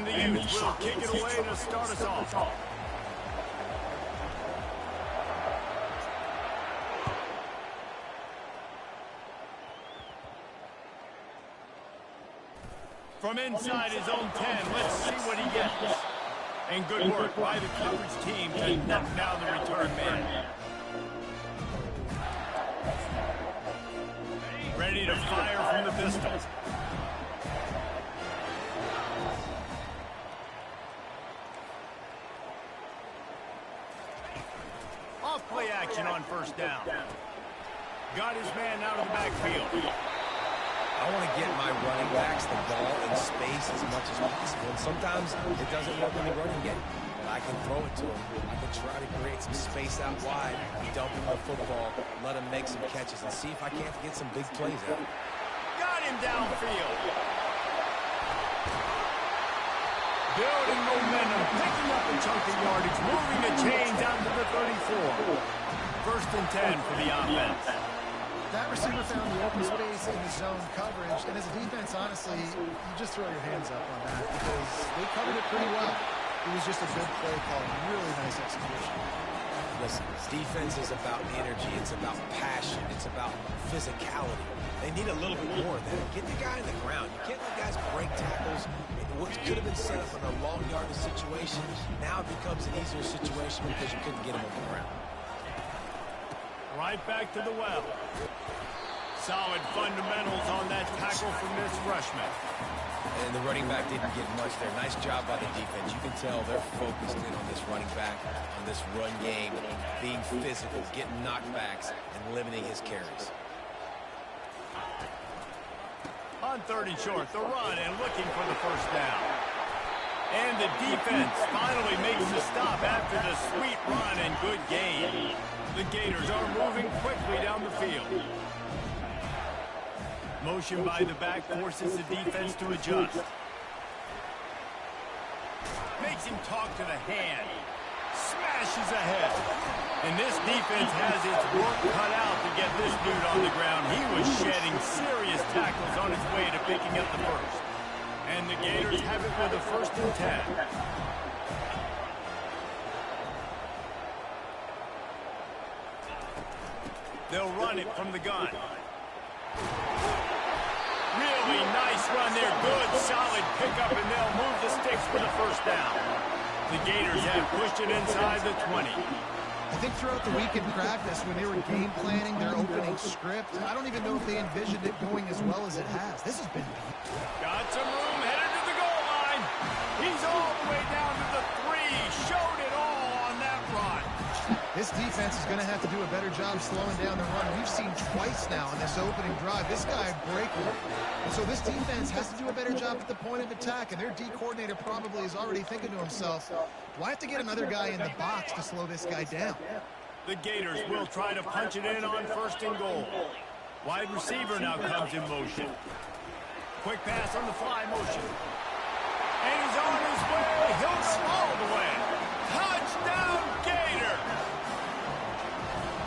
And the youth will kick it away to start us off. From inside his own 10, let's see what he gets. And good work by the coverage team to knock down the return man. Ready to fire from the pistol. Off play action on first down. Got his man out of the backfield. I want to get my running backs the ball in space as much as possible. And sometimes it doesn't work in the running game. But I can throw it to him. I can try to create some space out wide, dump him the football, let him make some catches, and see if I can't get some big plays out. Got him downfield. Building momentum, picking up a chunk of yardage, moving the chains down to the 34. First and 10 for the offense. That receiver found the open space in the zone coverage, and as a defense, honestly, you just throw your hands up on that because they covered it pretty well. It was just a good play call, really nice execution. Listen, defense is about energy, it's about passion, it's about physicality. They need a little bit more of that. Get the guy in the ground. You can't let guys break tackles. What could have been set up in a long yardage situation, now it becomes an easier situation because you couldn't get him on the ground. Right back to the well. Solid fundamentals on that tackle from this freshman. And the running back didn't get much there. Nice job by the defense. You can tell they're focused in on this running back, on this run game, being physical, getting knockbacks, and limiting his carries. On 30 short, the run and looking for the first down. And the defense finally makes the stop after the sweet run and good gain. The Gators are moving quickly down the field. Motion by the back forces the defense to adjust. Makes him talk to the hand. Smashes ahead. And this defense has its work cut out to get this dude on the ground. He was shedding serious tackles on his way to picking up the first. And the Gators have it with a first and 10. They'll run it from the gun. Really nice run there. Good, solid pickup, and they'll move the sticks for the first down. The Gators have pushed it inside the 20. I think throughout the week in practice, when they were game planning their opening script, I don't even know if they envisioned it going as well as it has. This has been... Got some room, headed to the goal line. He's all the way down to the 3. Showed it all on that run. This defense is going to have to do a better job slowing down the run. We've seen twice now in this opening drive. This guy breakaway. And so this defense has to do a better job at the point of attack, and their D coordinator probably is already thinking to himself, do I have to get another guy in the box to slow this guy down? The Gators will try to punch it in on first and goal. Wide receiver now comes in motion. Quick pass on the fly motion. And he's on his way. He'll go all the way. Touchdown, Gator!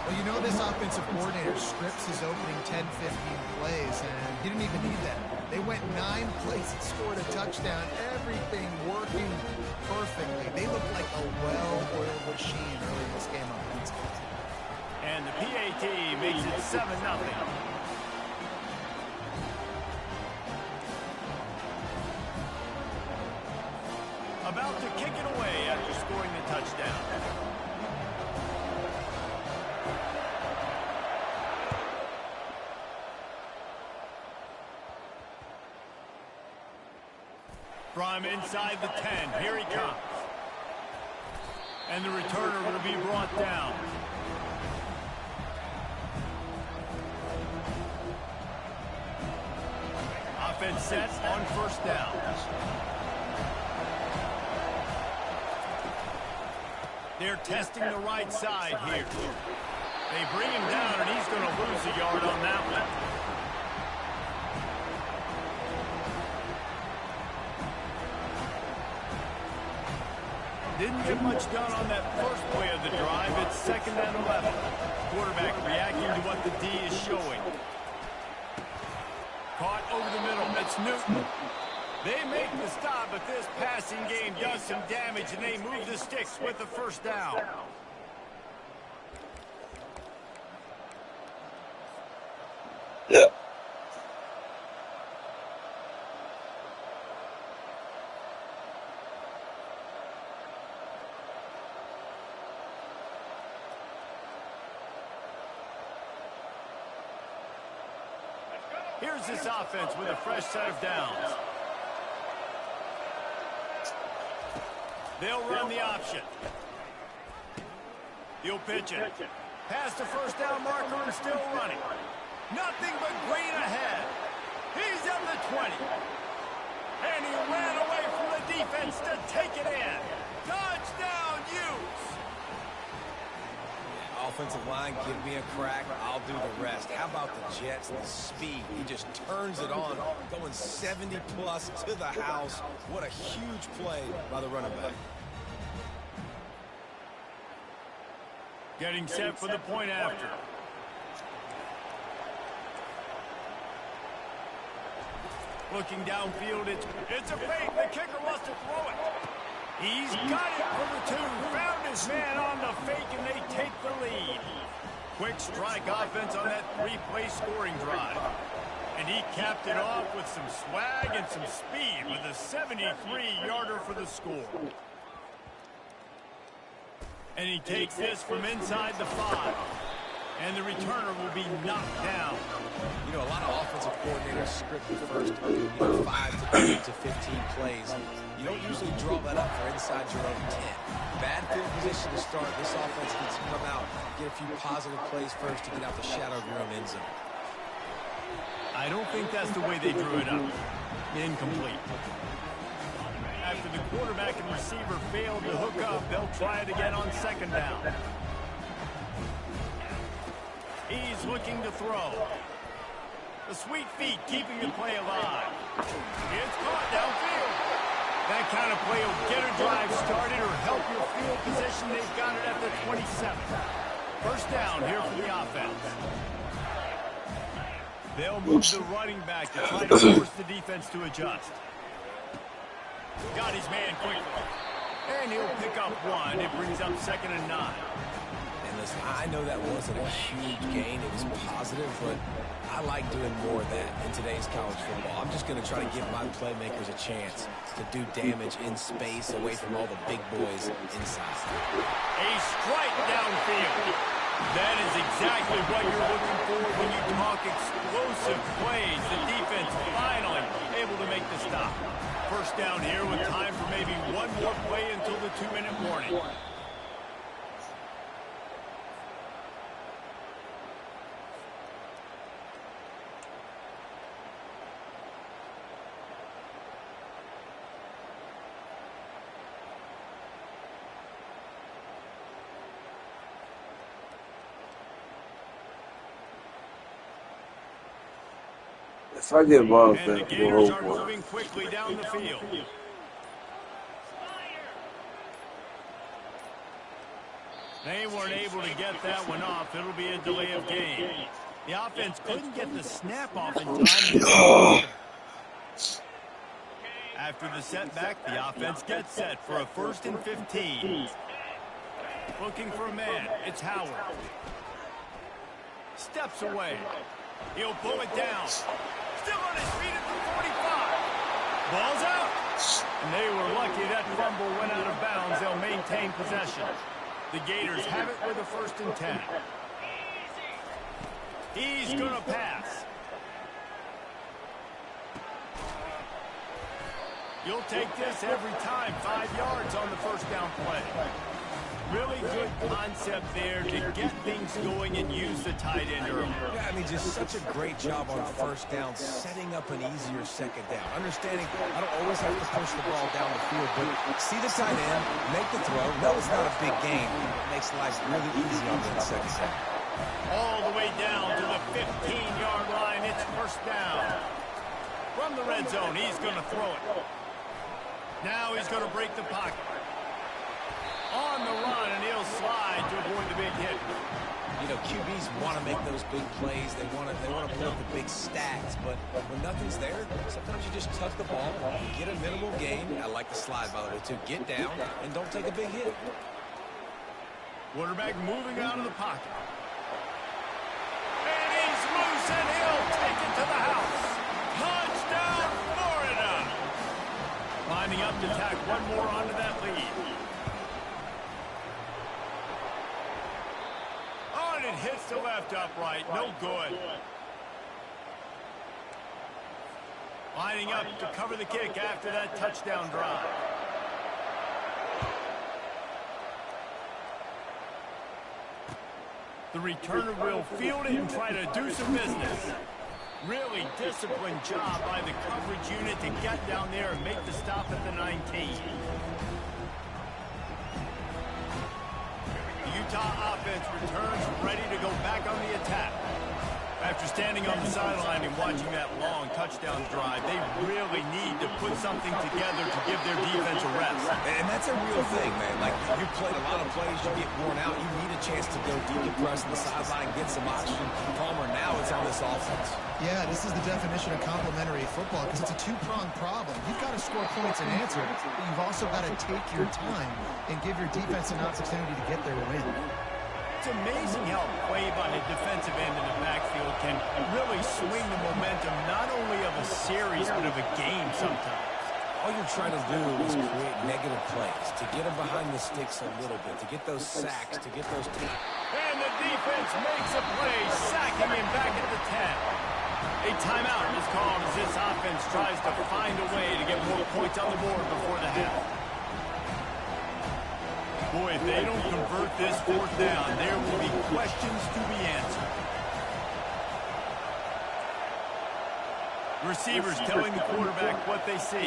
Well, you know this offensive coordinator scripts his opening 10, 15 plays, and he didn't even need that. They went 9 plays and scored a touchdown. Everything working perfectly. They look like a well-oiled machine early in this game offensively. And the PAT makes it 7-0. About to kick it away after scoring the touchdown. From inside the 10, here he comes. And the returner will be brought down. Offense set on first down. They're testing the right side here. They bring him down, and he's going to lose a yard on that one. Didn't get much done on that first play of the drive. It's 2nd and 11. Quarterback reacting to what the D is showing. Caught over the middle. It's Newton. They make the stop, but this passing game does some damage, and they move the sticks with the first down. Here's this offense with a fresh set of downs. They'll run the option. He'll pitch it. Past the first down marker and still running. Nothing but green ahead. He's at the 20. And he ran away from the defense to take it in. Touchdown, Utes. Offensive line, give me a crack, I'll do the rest. How about the Jets, the speed? He just turns it on, going 70-plus to the house. What a huge play by the running back. Getting set for the point after. Looking downfield, it's a fake. The kicker wants to throw it. He's got it for the 2. Found his man on the fake, and they take the lead. Quick strike offense on that 3-play scoring drive. And he capped it off with some swag and some speed with a 73-yarder for the score. And he takes this from inside the 5. And the returner will be knocked down. You know, a lot of offensive coordinators script the first 5 to 15 plays. You don't usually draw that up for inside your own 10. Bad field position to start. This offense needs to come out, get a few positive plays first to get out the shadow of your own end zone. I don't think that's the way they drew it up. Incomplete. After the quarterback and receiver failed to hook up, they'll try it again on second down. He's looking to throw. The sweet feet keeping the play alive. It's caught downfield. That kind of play will get a drive started or help your field position. They've got it at the 27. First down here for the offense. They'll move the running back to try to force the defense to adjust. Got his man quickly. And he'll pick up 1. It brings up 2nd and 9. And listen, I know that wasn't a huge gain. It was positive, but I like doing more of that in today's college football. I'm just going to try to give my playmakers a chance to do damage in space away from all the big boys inside. A strike downfield. That is exactly what you're looking for when you talk explosive plays. The defense finally able to make the stop. First down here with time for maybe one more play until the 2-minute warning. If I get balls And the back, Gators are moving quickly down the field. They weren't able to get that one off. It'll be a delay of game. The offense couldn't get the snap off in time. After the setback, the offense gets set for a 1st and 15. Looking for a man. It's Howard. Steps away. He'll pull it down. Still on his feet at the 45. Ball's out. And they were lucky that fumble went out of bounds. They'll maintain possession. The Gators have it with a 1st and 10. He's going to pass. You'll take this every time. 5 yards on the first down play. Really good concept there to get things going and use the tight end early. Yeah, I mean, just such a great job on first down, setting up an easier second down. Understanding I don't always have to push the ball down the field, but see the tight end, make the throw. No, it's not a big game. It makes life really easy on the second down. All the way down to the 15-yard line. It's first down. From the red zone, he's going to throw it. Now he's going to break the pocket. On the run, and he'll slide to avoid the big hit. You know, QBs want to make those big plays. They want to put up the big stats. But when nothing's there, sometimes you just tuck the ball, get a minimal gain. I like the slide, by the way, too. Get down and don't take a big hit. Quarterback moving out of the pocket. And he's loose, and he'll take it to the house. Touchdown, Florida! Lining up to tack one more onto that lead. Oh, and it hits the left upright. No good. Lining up to cover the kick after that touchdown drive. The returner will field it and try to do some business. Really disciplined job by the coverage unit to get down there and make the stop at the 19. The Utah offense returns ready to go back on the attack. After standing on the sideline and watching that long touchdown drive, they really need to put something together to give their defense a rest. And that's a real thing, man. Like, you played a lot of plays, you get worn out, you need a chance to go decompress on the sideline, get some oxygen. Palmer, now it's on this offense. Yeah, this is the definition of complementary football because it's a two-pronged problem. You've got to score points and answer, but you've also got to take your time and give your defense an opportunity to get their win. It's amazing how a play by the defensive end in the backfield can really swing the momentum not only of a series but of a game sometimes. All you're trying to do is create negative plays, to get them behind the sticks a little bit, to get those sacks, to get those tackles. And the defense makes a play, sacking him back at the 10. A timeout is called as this offense tries to find a way to get more points on the board before the half. Boy, if they don't convert this fourth down, there will be questions to be answered. Receivers telling the quarterback what they see.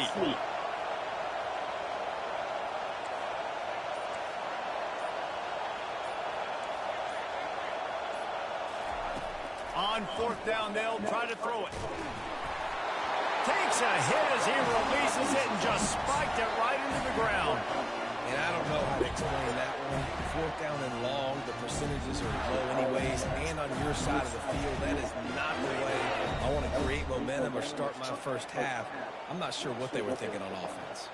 On fourth down, they'll try to throw it. Takes a hit as he releases it and just spiked it right into the ground. And I don't know how to explain that one. Fourth down and long, the percentages are low anyways. And on your side of the field, that is not the way I want to create momentum or start my first half. I'm not sure what they were thinking on offense.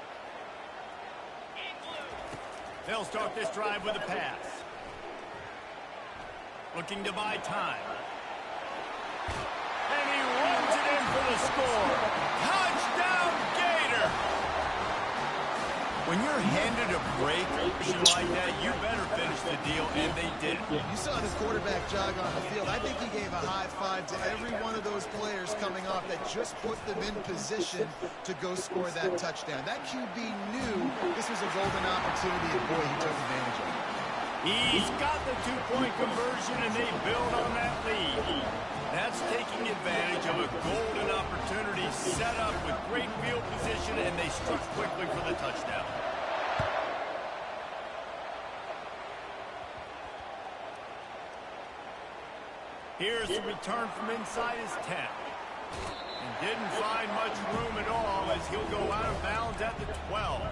They'll start this drive with a pass. Looking to buy time. And he runs it in for the score. Touchdown, Gator! When you're handed a break like that, you better finish the deal, and they did. You saw the quarterback jog on the field. I think he gave a high five to every one of those players coming off that just put them in position to go score that touchdown. That QB knew this was a golden opportunity, and boy, he took advantage of it. He's got the two-point conversion, and they build on that lead. That's taking advantage of a golden opportunity set up with great field position, and they struck quickly for the touchdown. Here's the return from inside his 10. And didn't find much room at all as he'll go out of bounds at the 12.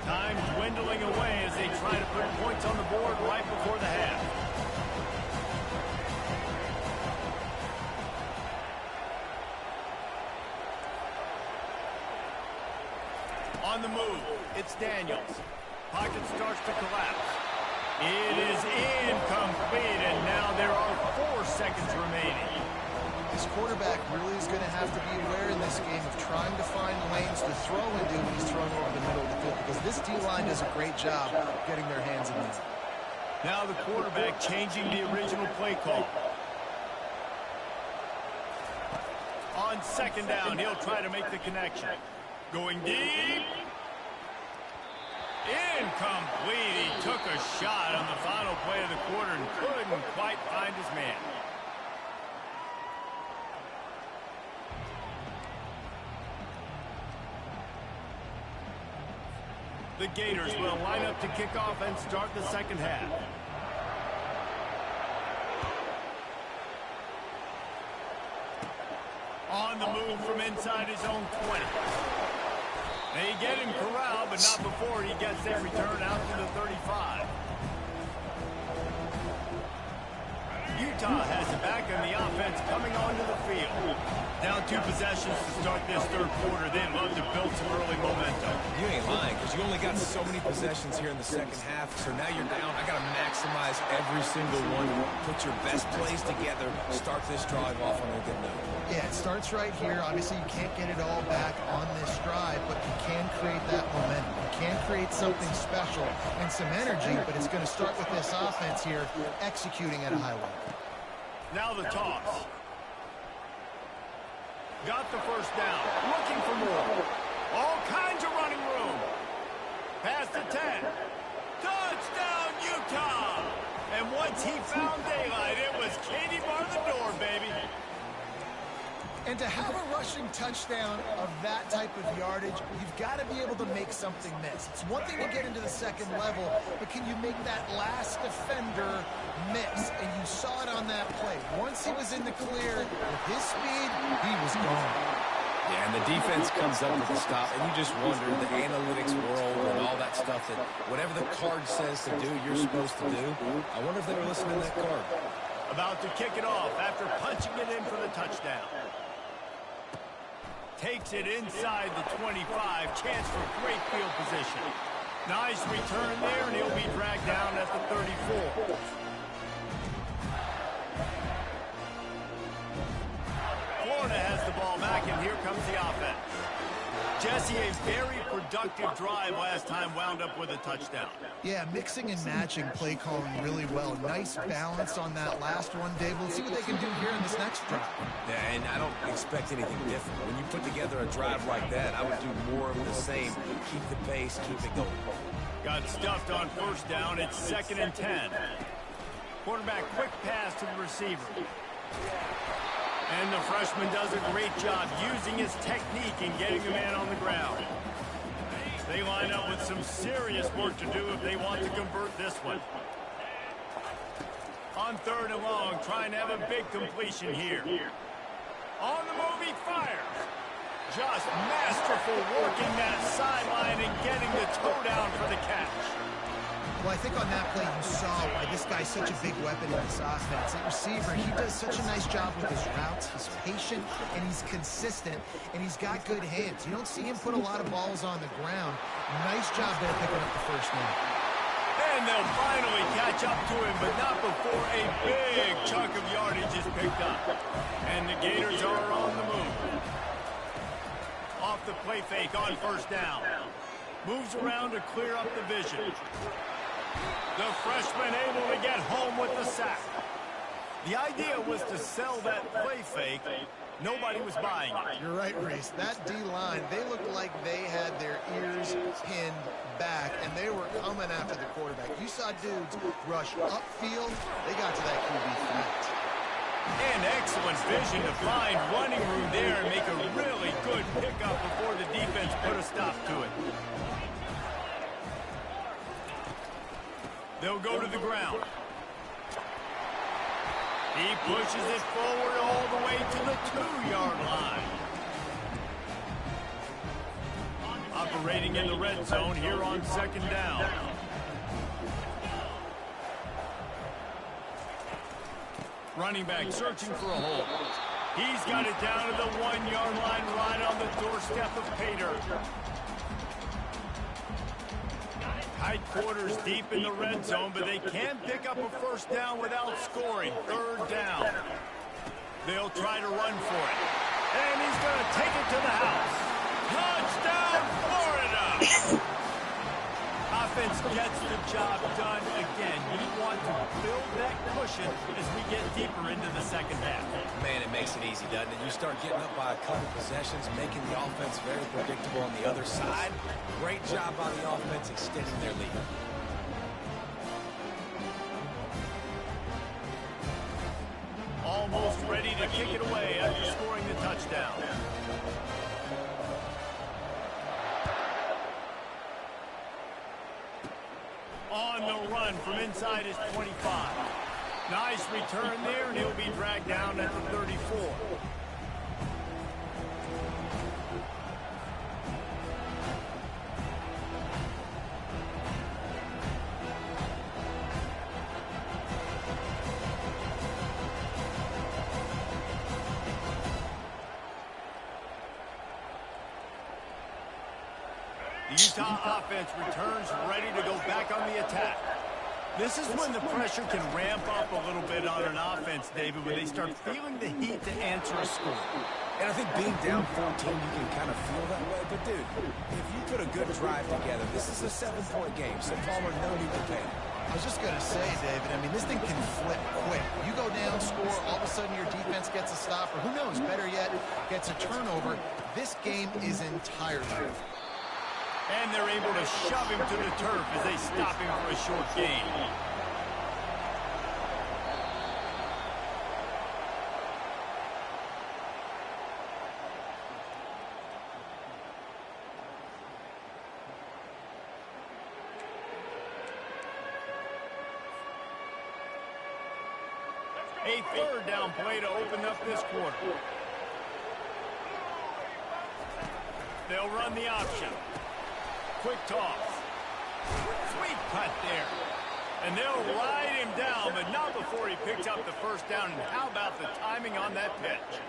Time dwindling away as they try to put points on the board right before the half. On the move, it's Daniels. Pocket starts to collapse. It is incomplete, and now there are 4 seconds remaining. This quarterback really is going to have to be aware in this game of trying to find lanes to throw into when he's thrown over the middle of the field, because this D-line does a great job getting their hands in these. Now the quarterback changing the original play call. On second down, he'll try to make the connection. Going deep. Incomplete. He took a shot on the final play of the quarter and couldn't quite find his man. The Gators will line up to kick off and start the second half. On the move from inside his own 20. They get him corralled, but not before he gets that return out to the 35. Utah has it back on the offense coming onto the field. Down 2 possessions to start this third quarter. They'd love to build some early momentum. You ain't lying, because you only got so many possessions here in the second half, so now you're down. I got to maximize every single one. Put your best plays together. Start this drive off on a good note. Yeah, it starts right here. Obviously, you can't get it all back on this drive, but you can create that momentum. You can create something special and some energy, but it's going to start with this offense here executing at a high level. Now the toss. Got the first down. Looking for more. All kinds of running room. Past the 10. Touchdown, Utah! And once he found daylight, it was Katie bar the door, baby. And to have a rushing touchdown of that type of yardage, you've got to be able to make something miss. It's one thing to get into the second level, but can you make that last defender miss? And you saw it on that play. Once he was in the clear, with his speed, he was gone. Yeah, and the defense comes up with the stop, and you just wonder, the analytics world and all that stuff, that whatever the card says to do, you're supposed to do. I wonder if they were listening to that card. About to kick it off after punching it in for the touchdown. Takes it inside the 25. Chance for great field position. Nice return there, and he'll be dragged down at the 34. Florida has the ball back, and here comes the offense. Jesse, a very productive drive last time, wound up with a touchdown. Yeah, mixing and matching play calling really well. Nice balance on that last one, Dave. We'll see what they can do here in this next drive. Yeah, and I don't expect anything different. When you put together a drive like that, I would do more of the same. Keep the pace, keep it going. Got stuffed on first down. It's 2nd and 10. Quarterback quick pass to the receiver. And the freshman does a great job using his technique and getting the man on the ground. They line up with some serious work to do if they want to convert this one. On 3rd and long, trying to have a big completion here. On the move, he fires. Just masterful working that sideline and getting the toe down for the catch. Well, I think on that play you saw why this guy's such a big weapon in this offense. At receiver, he does such a nice job with his routes. He's patient, and he's consistent, and he's got good hands. You don't see him put a lot of balls on the ground. Nice job there picking up the first down. And they'll finally catch up to him, but not before a big chunk of yardage is picked up. And the Gators are on the move. Off the play fake on first down. Moves around to clear up the vision. The freshman able to get home with the sack. The idea was to sell that play fake. Nobody was buying it. You're right, Reese. That D-line, they looked like they had their ears pinned back, and they were coming after the quarterback. You saw dudes rush upfield. They got to that QB flat. And excellent vision to find running room there and make a really good pickup before the defense put a stop to it. They'll go to the ground. He pushes it forward all the way to the 2-yard line. Operating in the red zone here on 2nd down. Running back searching for a hole. He's got it down to the 1-yard line right on the doorstep of Pater. Tight quarters deep in the red zone, but they can't pick up a first down without scoring. 3rd down. They'll try to run for it. And he's going to take it to the house. Touchdown, Florida! Offense gets the job done again. You want to build that cushion as we get deeper into the second half. Man, it makes it easy, doesn't it? You start getting up by a couple possessions, making the offense very predictable on the other side. Great job by the offense extending their lead. Almost ready to kick it away after scoring the touchdown. On the run from inside his 25. Nice return there, and he'll be dragged down at the 34. The Utah offense returns ready to go back on the attack. This is when the pressure can ramp up a little bit on an offense, David, when they start feeling the heat to answer a score. And I think being down 14, you can kind of feel that way. But, dude, if you put a good drive together, this is a 7-point game, so Palmer, no need to panic. I was just going to say, David, I mean, this thing can flip quick. You go down, score, all of a sudden your defense gets a stop, or who knows, better yet, gets a turnover. This game is entirely different. And they're able to shove him to the turf as they stop him for a short gain. A third down play to open up this quarter. They'll run the option. Quick toss. Sweet cut there. And they'll ride him down, but not before he picks up the first down. And how about the timing on that pitch?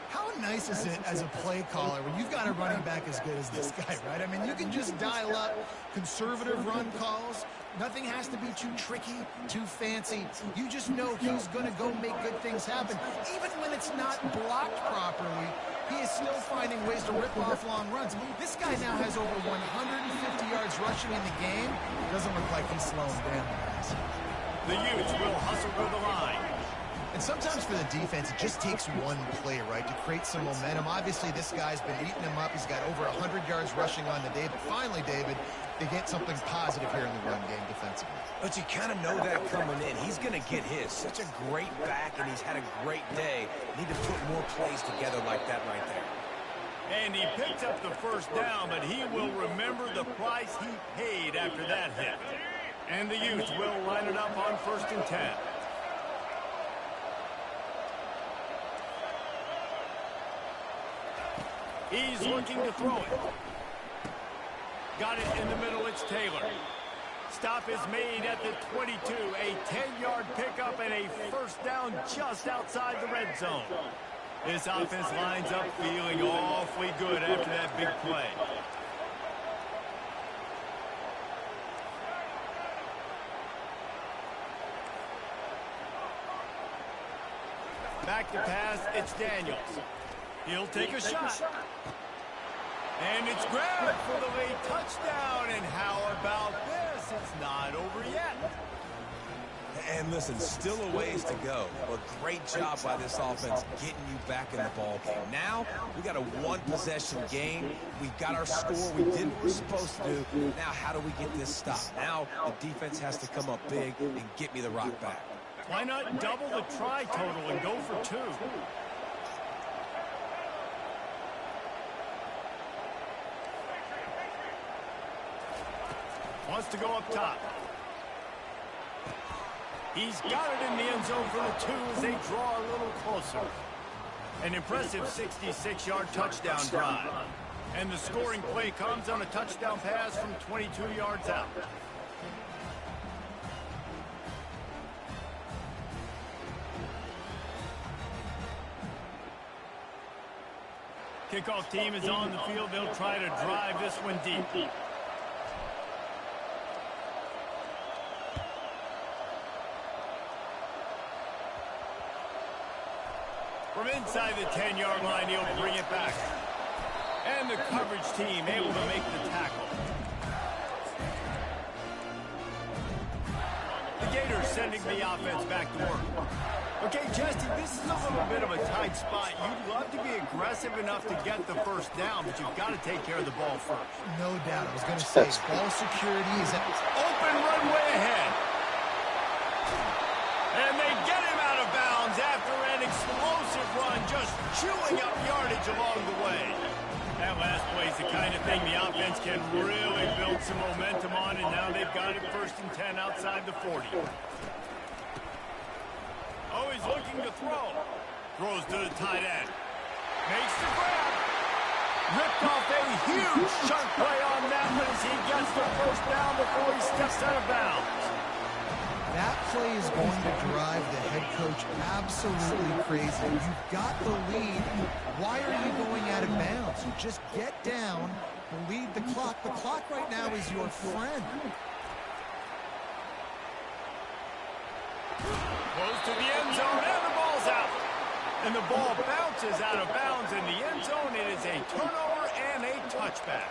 How nice is it as a play caller when you've got a running back as good as this guy, right? I mean, you can just dial up conservative run calls. Nothing has to be too tricky, too fancy. You just know he's going to go make good things happen. Even when it's not blocked properly, he is still finding ways to rip off long runs. This guy now has over 150 yards rushing in the game. Doesn't look like he's slowing down, guys. The Utes will hustle to the line. And sometimes for the defense, it just takes one play, right, to create some momentum. Obviously, this guy's been eating him up. He's got over 100 yards rushing on the day. But finally, David, they get something positive here in the run game defensively. But you kind of know that coming in. He's going to get his. Such a great back, and he's had a great day. Need to put more plays together like that right there. And he picked up the first down, but he will remember the price he paid after that hit. And the Utes will line it up on 1st and 10. He's looking to throw it. Got it in the middle, it's Taylor. Stop is made at the 22. A 10-yard pickup and a first down just outside the red zone. This offense lines up feeling awfully good after that big play. Back to pass, it's Daniels. He'll take a shot. And it's grabbed for the late touchdown. And how about this? It's not over yet. And listen, still a ways to go. But great job by this offense getting you back in the ball game. Now, we got a one-possession game. We got our score. We did what we're supposed to do. Now, how do we get this stopped? Now, the defense has to come up big and get me the rock back. Why not double the try total and go for 2? Wants to go up top. He's got it in the end zone for the 2 as they draw a little closer. An impressive 66-yard touchdown drive. And the scoring play comes on a touchdown pass from 22 yards out. Kickoff team is on the field. They'll try to drive this one deep. From inside the 10-yard line, he'll bring it back. And the coverage team able to make the tackle. The Gators sending the offense back to work. Okay, Justin, this is a little bit of a tight spot. You'd love to be aggressive enough to get the first down, but you've got to take care of the ball first. No doubt. I was going to say, ball security is open runway ahead. And they get him out of bounds after an explosive run, just chewing up yardage along the way. That last play is the kind of thing the offense can really build some momentum on, and now they've got it 1st and 10 outside the 40. Oh, he's looking to throw. Throws to the tight end. Makes the grab. Ripped off a huge chunk play on that one as he gets the first down before he steps out of bounds. That play is going to drive the head coach absolutely crazy. You've got the lead. Why are you going out of bounds? Just get down, lead the clock. The clock right now is your friend. Close to the end zone, and the ball's out. And the ball bounces out of bounds in the end zone. It is a turnover and a touchback.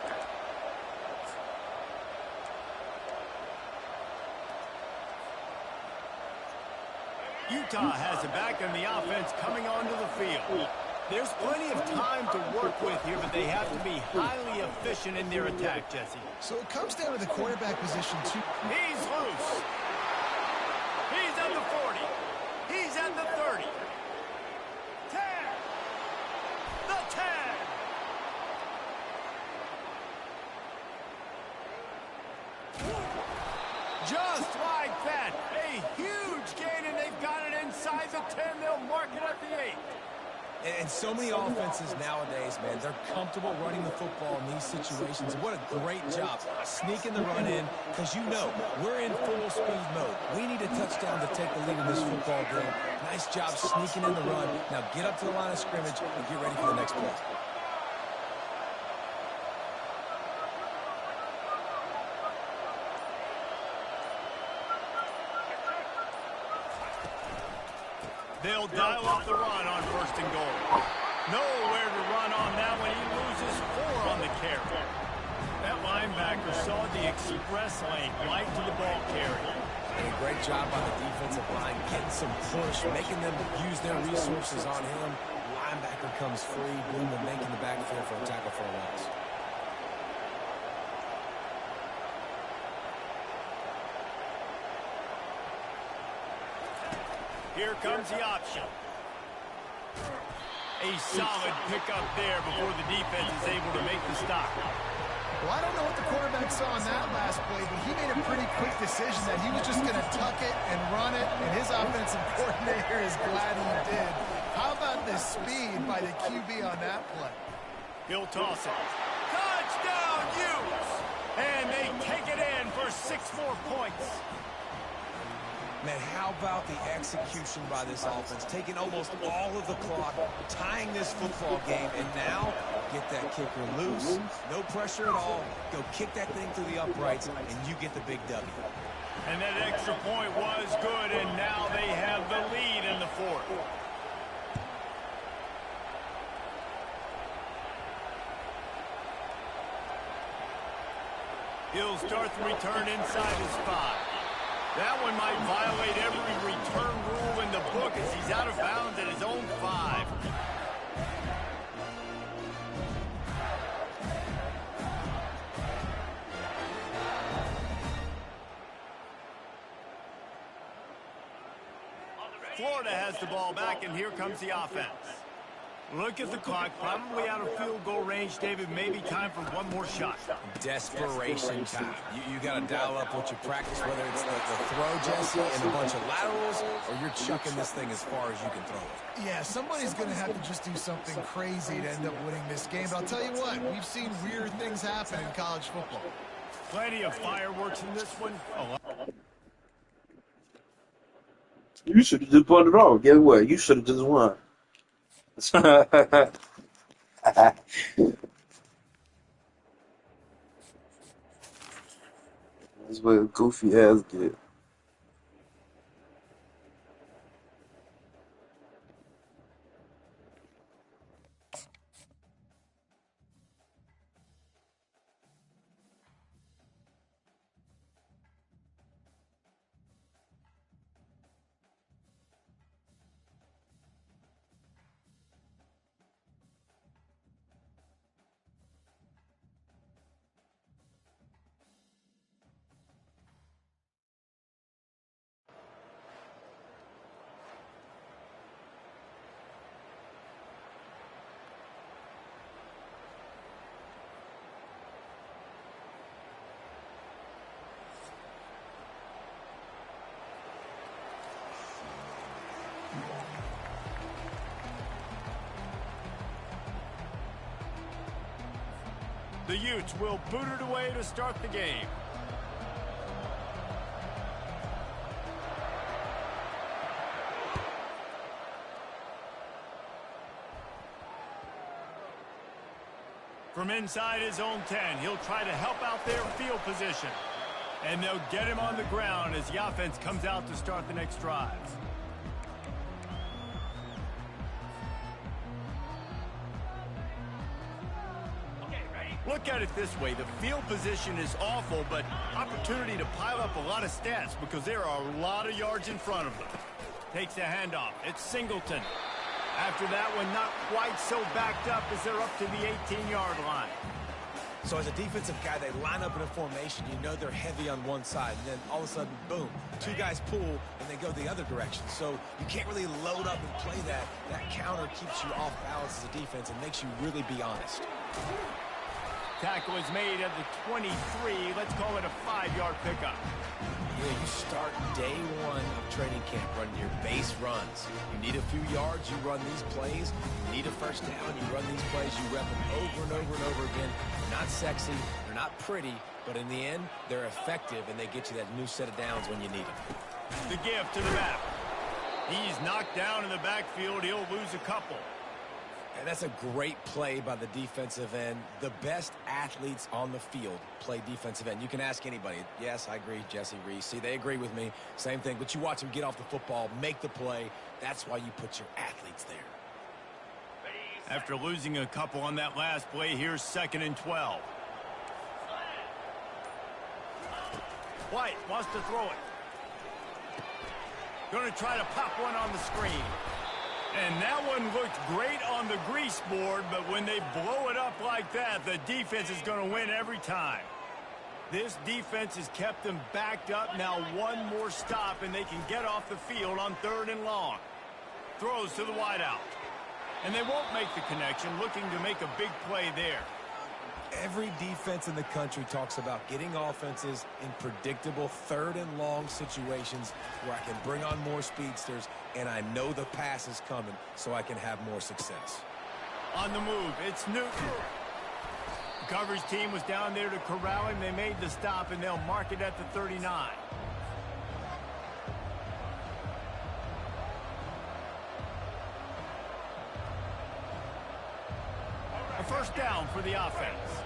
Utah has it back in the offense coming onto the field. There's plenty of time to work with here, but they have to be highly efficient in their attack, Jesse. So it comes down to the quarterback position, too. He's loose. He's at the 40. He's at the 30. 10. The 10. Just like that, a huge gain, and they've got it inside the 10. They'll mark it at the 8. And so many offenses nowadays, man, they're comfortable running the football in these situations. What a great job sneaking the run in, because you know we're in full speed mode. We need a touchdown to take the lead in this football game. Nice job sneaking in the run. Now get up to the line of scrimmage and get ready for the next play. They'll dial up the run on 1st and goal. Nowhere to run on that one. He loses 4 on the carry. That linebacker saw the express lane right to the ball carrier. And a great job by the defensive line, getting some push, making them use their resources on him. Linebacker comes free, boom, and making the backfield for a tackle for a loss. Here comes the option. A solid pickup there before the defense is able to make the stop. Well, I don't know what the quarterback saw on that last play, but he made a pretty quick decision that he was just going to tuck it and run it, and his offensive coordinator is glad he did. How about the speed by the QB on that play? He'll toss it. Touchdown, Utes! And they take it in for 6 more points. Man, how about the execution by this offense? Taking almost all of the clock, tying this football game, and now get that kicker loose. No pressure at all. Go kick that thing through the uprights, and you get the big W. And that extra point was good, and now they have the lead in the 4th. He'll start the return inside his 5. That one might violate every return rule in the book as he's out of bounds at his own 5. Florida has the ball back, and here comes the offense. Look at the clock, probably out of field goal range, David. Maybe time for one more shot. Desperation time. You got to dial up what you practice, whether it's the throw, Jesse, and a bunch of laterals, or you're chucking this thing as far as you can throw it. Yeah, somebody's going to have to just do something crazy to end up winning this game. But I'll tell you what, we've seen weird things happen in college football. Plenty of fireworks in this one. Oh. You should have just put it off. Guess what? You should have just won. That's what goofy ass get. The Utes will boot it away to start the game. inside his own 10, he'll try to help out their field position. And they'll get him on the ground as the offense comes out to start the next drive. Look at it this way. The field position is awful, but opportunity to pile up a lot of stats because there are a lot of yards in front of them. Takes the handoff. It's Singleton. After that one, not quite so backed up as they're up to the 18-yard line. So as a defensive guy, they line up in a formation. You know they're heavy on one side, and then all of a sudden, boom, two guys pull, and they go the other direction. So you can't really load up and play that. That counter keeps you off balance as a defense and makes you really be honest. Tackle is made at the 23. Let's call it a 5-yard pickup. Yeah, you start day one of training camp running your base runs. You need a few yards, you run these plays. You need a first down, you run these plays. You rep them over and over and over again. They're not sexy, they're not pretty, but in the end, they're effective, and they get you that new set of downs when you need them. The give to the back. He's knocked down in the backfield. He'll lose a couple. And that's a great play by the defensive end. The best athletes on the field play defensive end. You can ask anybody. Yes, I agree, Jesse Reese. See, they agree with me. Same thing. But you watch them get off the football, make the play. That's why you put your athletes there. After losing a couple on that last play, here's 2nd and 12. White wants to throw it. Going to try to pop one on the screen. And that one looked great on the grease board, but when they blow it up like that, the defense is going to win every time. This defense has kept them backed up. Now one more stop, and they can get off the field on 3rd and long. Throws to the wideout. And they won't make the connection, looking to make a big play there. Every defense in the country talks about getting offenses in predictable 3rd and long situations where I can bring on more speedsters and I know the pass is coming so I can have more success. On the move, it's Newton. The coverage team was down there to corral him. They made the stop, and they'll mark it at the 39. A first down for the offense.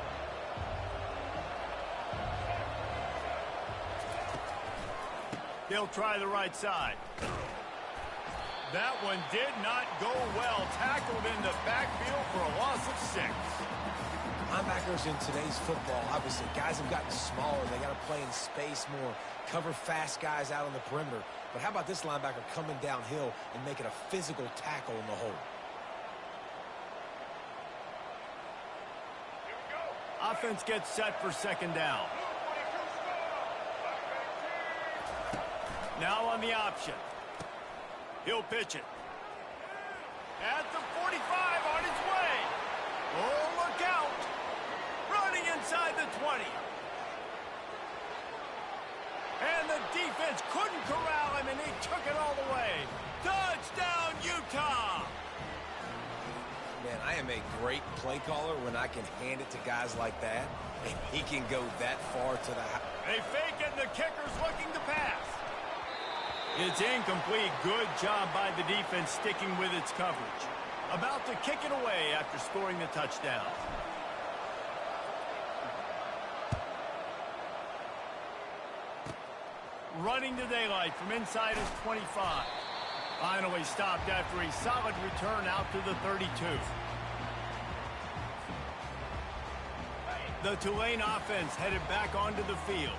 They'll try the right side. That one did not go well. Tackled in the backfield for a loss of 6. Linebackers in today's football, obviously, guys have gotten smaller. They got to play in space more, cover fast guys out on the perimeter. But how about this linebacker coming downhill and making a physical tackle in the hole? Offense gets set for 2nd down. Now on the option. He'll pitch it. At the 45 on his way. Oh, look out. Running inside the 20. And the defense couldn't corral him, and he took it all the way. Touchdown, Utah. Man, I am a great play caller when I can hand it to guys like that, and he can go that far to the house. They fake it, and the kicker's looking to pass. It's incomplete. Good job by the defense sticking with its coverage. About to kick it away after scoring the touchdown. Running to daylight from inside his 25. Finally stopped after a solid return out to the 32. The Tulane offense headed back onto the field.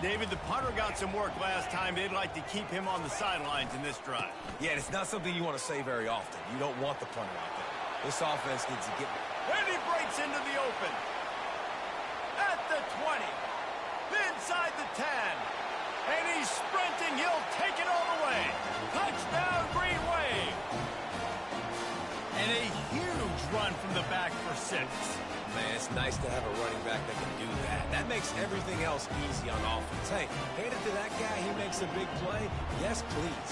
David, the punter got some work last time. They'd like to keep him on the sidelines in this drive. Yeah, it's not something you want to say very often. You don't want the punter out there. This offense needs to get... And he breaks into the open. At the 20. Inside the 10. And he's sprinting. He'll take it all the way. Touchdown, Green Wave. And a huge run from the back for 6. Man, it's nice to have a running back that can do that. That makes everything else easy on offense. Hey, hand it to that guy. He makes a big play. Yes, please.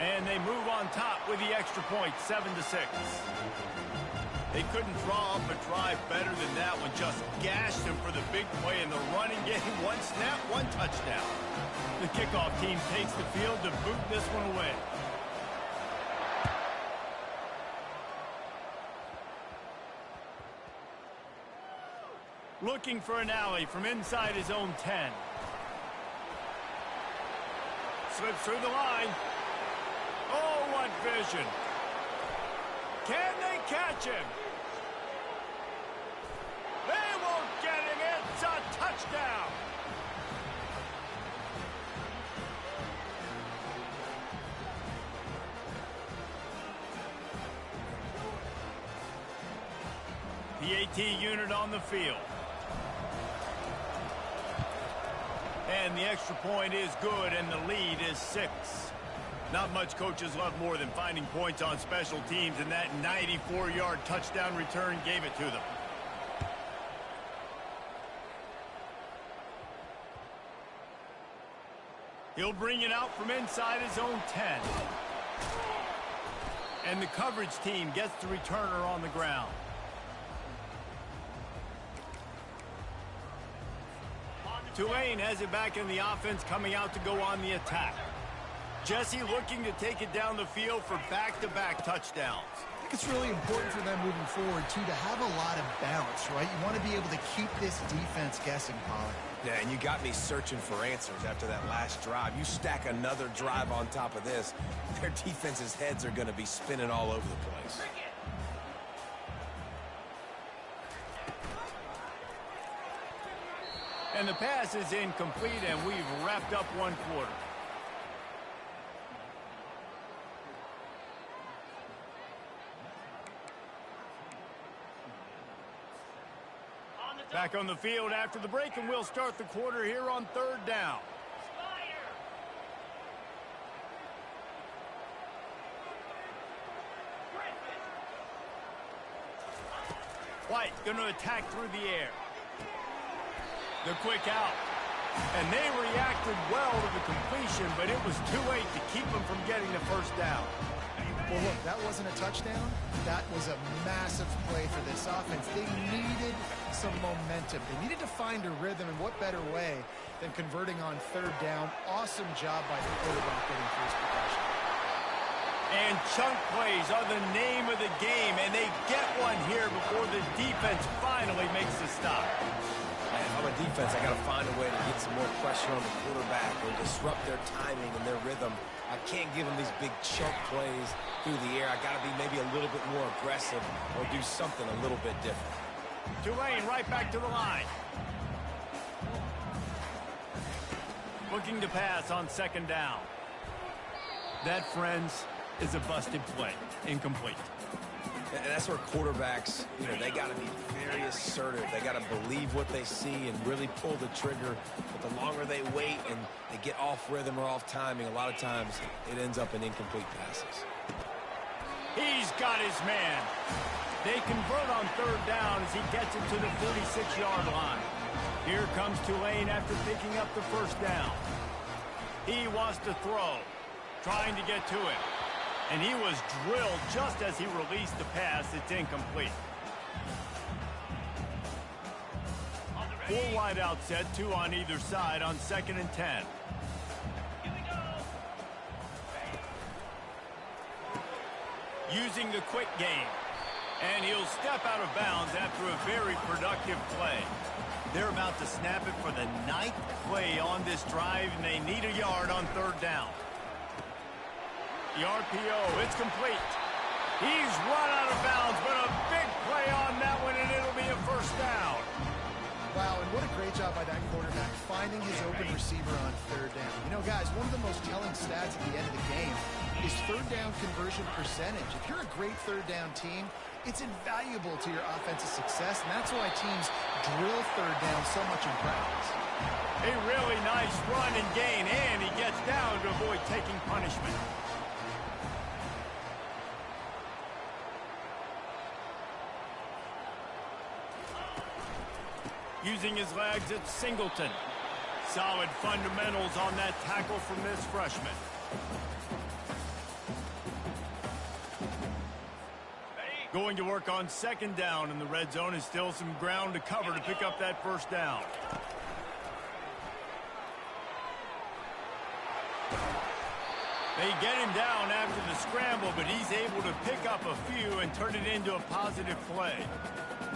And they move on top with the extra point, 7-6. They couldn't draw up a drive better than that one. Just gashed him for the big play in the running game. One snap, one touchdown. The kickoff team takes the field to boot this one away. Looking for an alley from inside his own 10. Slips through the line. Oh, what vision. Can they catch him? They won't get him. It's a touchdown. The AT unit on the field. And the extra point is good, and the lead is 6. Not much coaches love more than finding points on special teams, and that 94-yard touchdown return gave it to them. He'll bring it out from inside his own 10. And the coverage team gets the returner on the ground. Tulane has it back in the offense, coming out to go on the attack. Jesse looking to take it down the field for back-to-back touchdowns. I think it's really important for them moving forward, too, to have a lot of balance, right? You want to be able to keep this defense guessing, Pollard. Yeah, and you got me searching for answers after that last drive. You stack another drive on top of this, their defense's heads are going to be spinning all over the place. And the pass is incomplete, and we've wrapped up one quarter. Back on the field after the break, and we'll start the quarter here on 3rd down. White going to attack through the air. The quick out. And they reacted well to the completion, but it was too late to keep them from getting the first down. Well, look, that wasn't a touchdown. That was a massive play for this offense. They needed some momentum. They needed to find a rhythm, and what better way than converting on 3rd down. Awesome job by the quarterback getting first possession. And chunk plays are the name of the game, and they get one here before the defense finally makes the stop. If I'm a defense, I got to find a way to get some more pressure on the quarterback or disrupt their timing and their rhythm. I can't give them these big chunk plays through the air. I got to be maybe a little bit more aggressive or do something a little bit different. Tulane right back to the line. Looking to pass on 2nd down. That, friends, is a busted play. Incomplete. And that's where quarterbacks, they got to be very assertive. They got to believe what they see and really pull the trigger. But the longer they wait and they get off rhythm or off timing, a lot of times it ends up in incomplete passes. He's got his man. They convert on 3rd down as he gets it to the 46-yard line. Here comes Tulane after picking up the first down. He wants to throw, trying to get to it. And he was drilled just as he released the pass. It's incomplete. 4 wide out set, 2 on either side on 2nd and 10. Using the quick game. And he'll step out of bounds after a very productive play. They're about to snap it for the 9th play on this drive, and they need a yard on 3rd down. The RPO, it's complete. He's run out of bounds, but a big play on that one, and it'll be a first down. Wow, and what a great job by that quarterback, finding his open receiver on 3rd down. Guys, one of the most telling stats at the end of the game is 3rd down conversion percentage. If you're a great 3rd down team, it's invaluable to your offensive success, and that's why teams drill 3rd down so much in practice. A really nice run and gain, and he gets down to avoid taking punishment. Using his legs, it's Singleton. Solid fundamentals on that tackle from this freshman. Going to work on 2nd down, and the red zone is still some ground to cover to pick up that first down. They get him down after the scramble, but he's able to pick up a few and turn it into a positive play.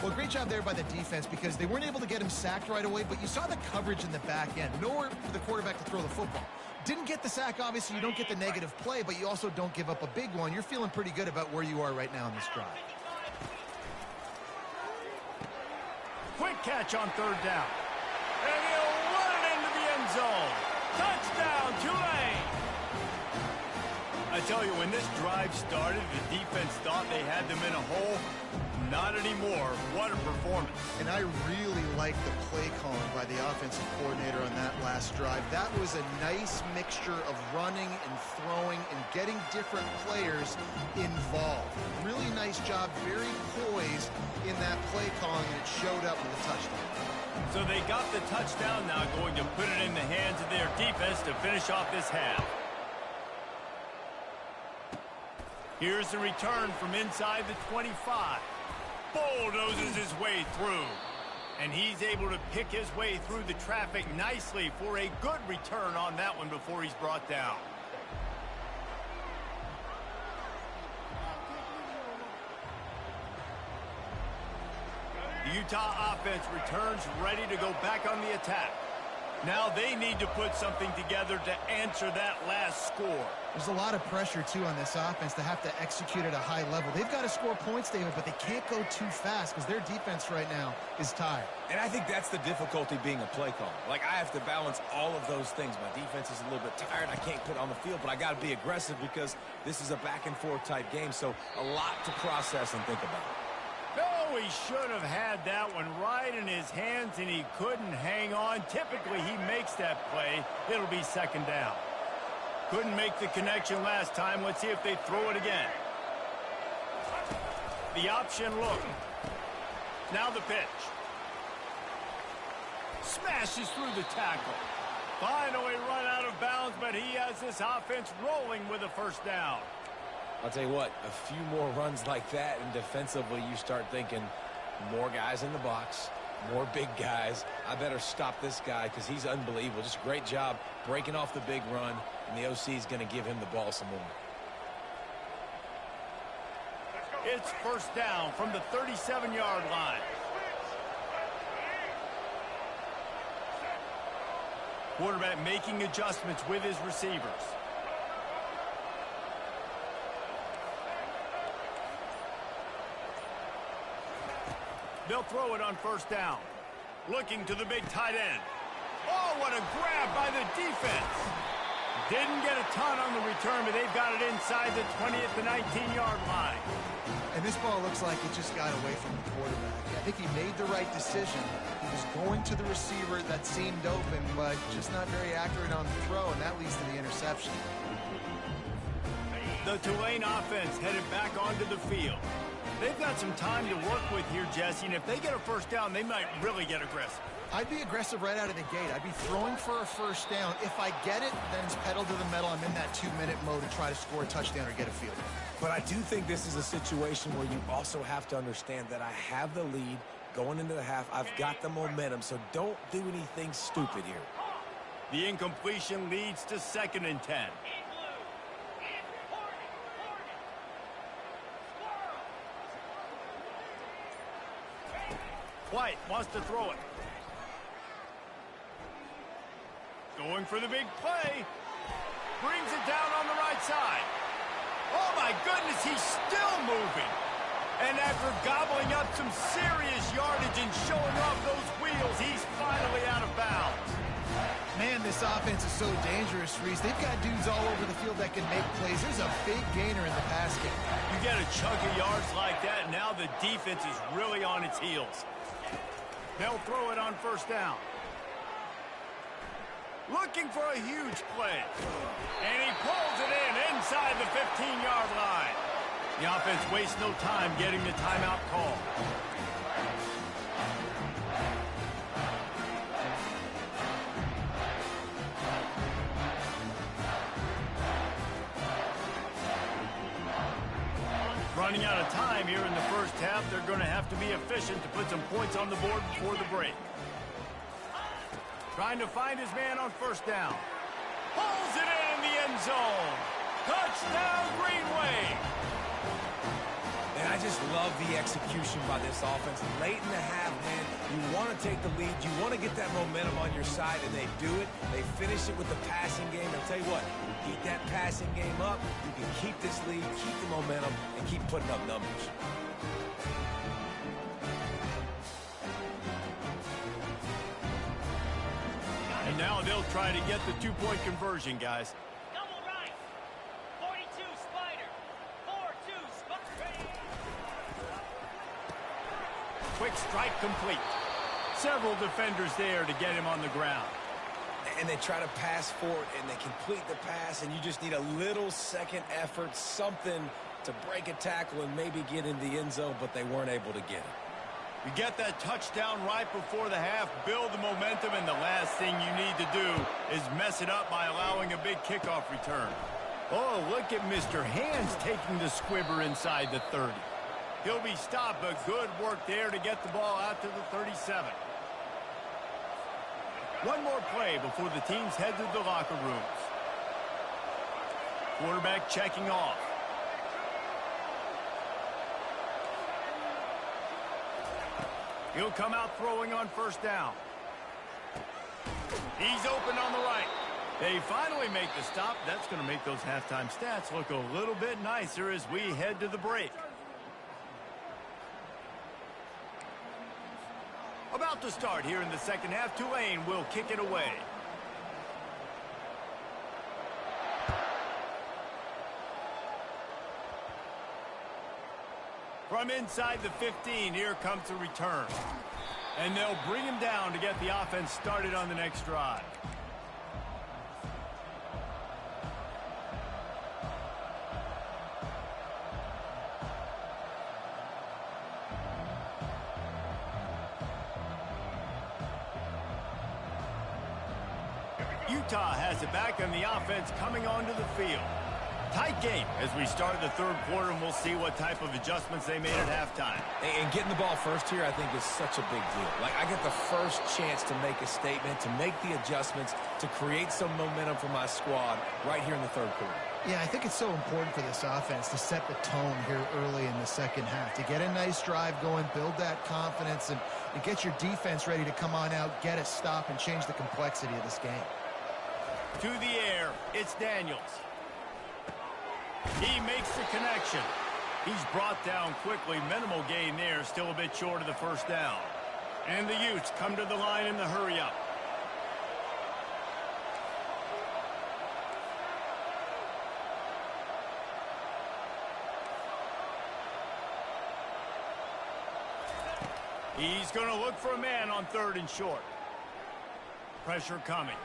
Well, great job there by the defense because they weren't able to get him sacked right away, but you saw the coverage in the back end. Nowhere for the quarterback to throw the football. Didn't get the sack, obviously. You don't get the negative play, but you also don't give up a big one. You're feeling pretty good about where you are right now in this drive. Quick catch on third down. And he'll run it into the end zone. Touchdown, Tulane! I tell you, when this drive started, the defense thought they had them in a hole. Not anymore. What a performance. And I really like the play calling by the offensive coordinator on that last drive. That was a nice mixture of running and throwing and getting different players involved. Really nice job, very poised in that play calling, and it showed up with a touchdown. So they got the touchdown, now going to put it in the hands of their defense to finish off this half. Here's the return from inside the 25. Bulldozes his way through. And he's able to pick his way through the traffic nicely for a good return on that one before he's brought down. The Utah offense returns ready to go back on the attack. Now they need to put something together to answer that last score. There's a lot of pressure, too, on this offense to have to execute at a high level. They've got to score points, David, but they can't go too fast because their defense right now is tired. And I think that's the difficulty being a play caller. Like, I have to balance all of those things. My defense is a little bit tired. I can't put it on the field, but I got to be aggressive because this is a back-and-forth type game, so a lot to process and think about. No, he should have had that one right in his hands, and he couldn't hang on. Typically, he makes that play. It'll be second down. Couldn't make the connection last time. Let's see if they throw it again. The option look. Now the pitch. Smashes through the tackle. Finally run out of bounds, but he has this offense rolling with a first down. I'll tell you what, a few more runs like that, and defensively you start thinking more guys in the box, more big guys. I better stop this guy because he's unbelievable. Just a great job breaking off the big run, and the OC is going to give him the ball some more. It's first down from the 37-yard line. Quarterback making adjustments with his receivers. They'll throw it on first down. Looking to the big tight end. Oh, what a grab by the defense. Didn't get a ton on the return, but they've got it inside the 20 at the 19-yard line. And this ball looks like it just got away from the quarterback. I think he made the right decision. He was going to the receiver that seemed open, but just not very accurate on the throw, and that leads to the interception. The Tulane offense headed back onto the field. They've got some time to work with here, Jesse, and if they get a first down, they might really get aggressive. I'd be aggressive right out of the gate. I'd be throwing for a first down. If I get it, then it's pedal to the metal. I'm in that 2-minute mode to try to score a touchdown or get a field goal. But I do think this is a situation where you also have to understand that I have the lead going into the half. I've got the momentum, so don't do anything stupid here. The incompletion leads to 2nd and 10. White wants to throw it. Going for the big play. Brings it down on the right side. Oh, my goodness, he's still moving. And after gobbling up some serious yardage and showing off those wheels, he's finally out of bounds. Man, this offense is so dangerous, Reese. They've got dudes all over the field that can make plays. There's a big gainer in the pass game. You get a chunk of yards like that, and now the defense is really on its heels. They'll throw it on first down. Looking for a huge play. And he pulls it in inside the 15-yard line. The offense wastes no time getting the timeout call. Running out of time here in the first half. They're going to have to be efficient to put some points on the board before the break. Trying to find his man on first down. Pulls it in the end zone. Touchdown, Green Wave! And I just love the execution by this offense. Late in the half, man, you want to take the lead. You want to get that momentum on your side, and they do it. They finish it with the passing game. I'll tell you what, you keep that passing game up, you can keep this lead, keep the momentum, and keep putting up numbers. And now they'll try to get the two-point conversion, guys. Double right. 42 Spider. 4-2 Spider. Quick strike complete. Several defenders there to get him on the ground. And they try to pass forward, and they complete the pass, and you just need a little second effort, something to break a tackle and maybe get in the end zone, but they weren't able to get it. You get that touchdown right before the half, build the momentum, and the last thing you need to do is mess it up by allowing a big kickoff return. Oh, look at Mr. Hands taking the squibber inside the 30. He'll be stopped, but good work there to get the ball out to the 37. One more play before the teams head to the locker rooms. Quarterback checking off. He'll come out throwing on first down. He's open on the right. They finally make the stop. That's going to make those halftime stats look a little bit nicer as we head to the break. About to start here in the second half. Tulane will kick it away. From inside the 15, here comes the return. And they'll bring him down to get the offense started on the next drive. Utah has it back on the offense coming onto the field. Tight game as we start the third quarter, and we'll see what type of adjustments they made at halftime. And getting the ball first here, I think, is such a big deal. Like, I get the first chance to make a statement, to make the adjustments, to create some momentum for my squad right here in the third quarter. Yeah, I think it's so important for this offense to set the tone here early in the second half, to get a nice drive going, build that confidence, and get your defense ready to come on out, get a stop, and change the complexity of this game. To the air, it's Daniels. He makes the connection. He's brought down quickly. Minimal gain there, still a bit short of the first down. And the Utes come to the line in the hurry-up. He's going to look for a man on third and short. Pressure coming.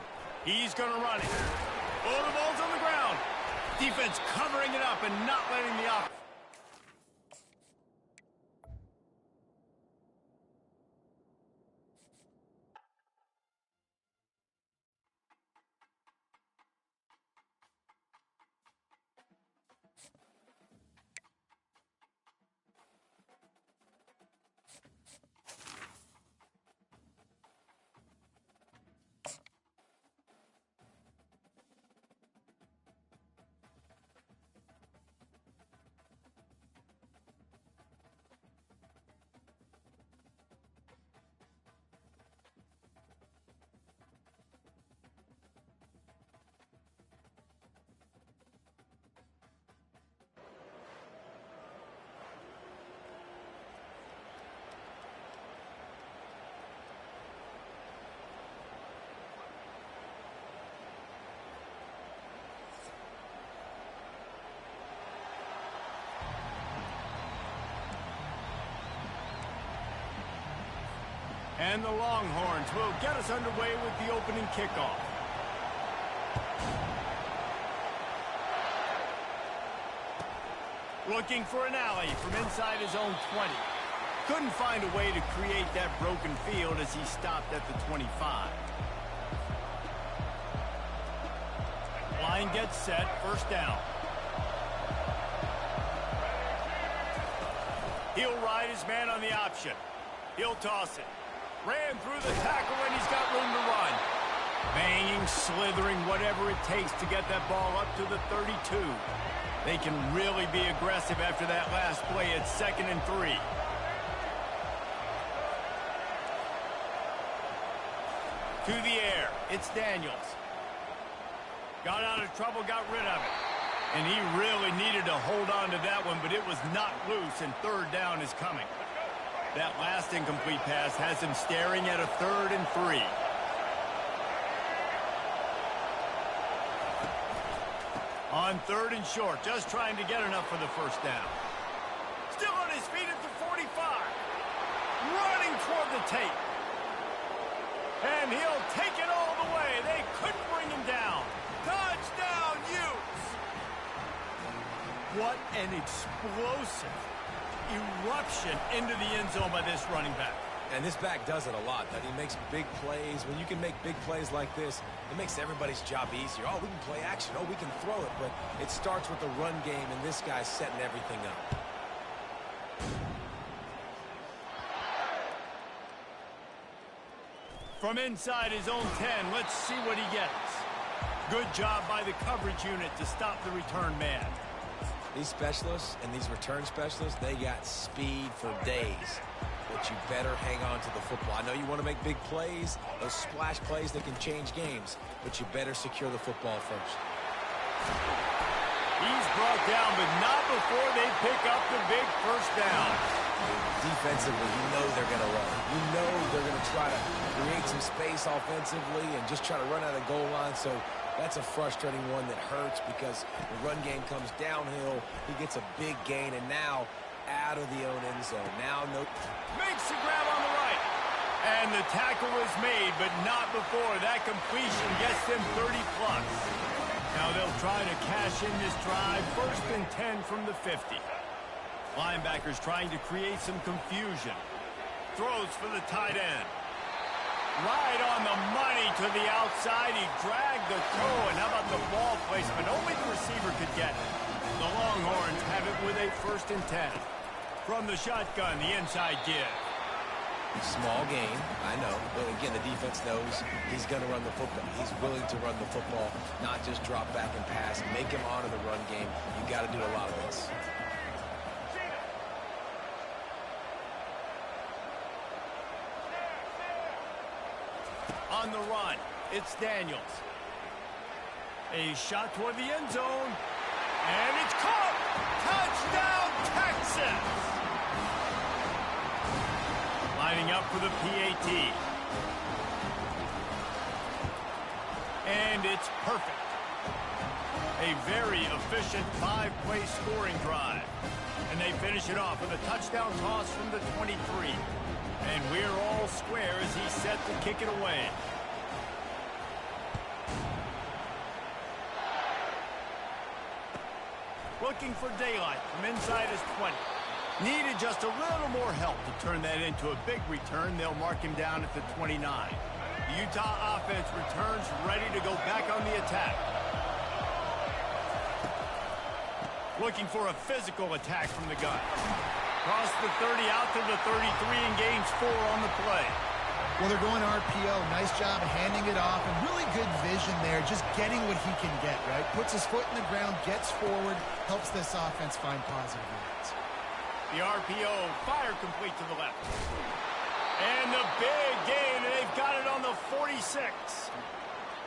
He's going to run it. Oh, the ball's on the ground. Defense covering it up and not letting the offense. And the Longhorns will get us underway with the opening kickoff. Looking for an alley from inside his own 20. Couldn't find a way to create that broken field as he stopped at the 25. Line gets set, first down. He'll ride his man on the option. He'll toss it. Ran through the tackle, and he's got room to run. Banging, slithering, whatever it takes to get that ball up to the 32. They can really be aggressive after that last play. It's 2nd and 3. To the air, it's Daniels. Got out of trouble, got rid of it. And he really needed to hold on to that one, but it was not loose, and 3rd down is coming. That last incomplete pass has him staring at a 3rd and 3. On 3rd and short, just trying to get enough for the 1st down. Still on his feet at the 45. Running toward the tape. And he'll take it all the way. They couldn't bring him down. Touchdown, Utes! What an explosive eruption into the end zone by this running back. And this back does it a lot. That he makes big plays. When you can make big plays like this, it makes everybody's job easier. Oh, we can play action. Oh, we can throw it. But it starts with the run game, and this guy's setting everything up. From inside his own 10, let's see what he gets. Good job by the coverage unit to stop the return man. These specialists and these return specialists, they got speed for days. But you better hang on to the football. I know you want to make big plays, those splash plays that can change games, but you better secure the football first. He's brought down, but not before they pick up the big 1st down. Defensively, you know they're going to run. You know they're going to try to create some space offensively and just try to run out of the goal line. So that's a frustrating one that hurts because the run game comes downhill. He gets a big gain, and now out of the own end zone. Now no. Makes the grab on the right. And the tackle is made, but not before. That completion gets them 30+. Now they'll try to cash in this drive. 1st and 10 from the 50. Linebackers trying to create some confusion. Throws for the tight end. Right on the money to the outside. He dragged the toe, and how about the ball placement? Only the receiver could get it. The Longhorns have it with a 1st and 10. From the shotgun, the inside give. Small gain, I know. But again, the defense knows he's going to run the football. He's willing to run the football, not just drop back and pass. Make him honor the run game. You got to do a lot of this. On the run, it's Daniels. A shot toward the end zone. And it's caught! Touchdown, Texas! Lining up for the PAT. And it's perfect. A very efficient 5-play scoring drive. And they finish it off with a touchdown toss from the 23. And we're all square as he's set to kick it away. Looking for daylight from inside his 20. Needed just a little more help to turn that into a big return. They'll mark him down at the 29. The Utah offense returns ready to go back on the attack. Looking for a physical attack from the gun. Across the 30 out to the 33 and gains 4 on the play. Well, they're going RPO. Nice job handing it off, and really good vision there, just getting what he can get, right? Puts his foot in the ground, gets forward, helps this offense find positive yards. The RPO, fire complete to the left. And the big gain, and they've got it on the 46.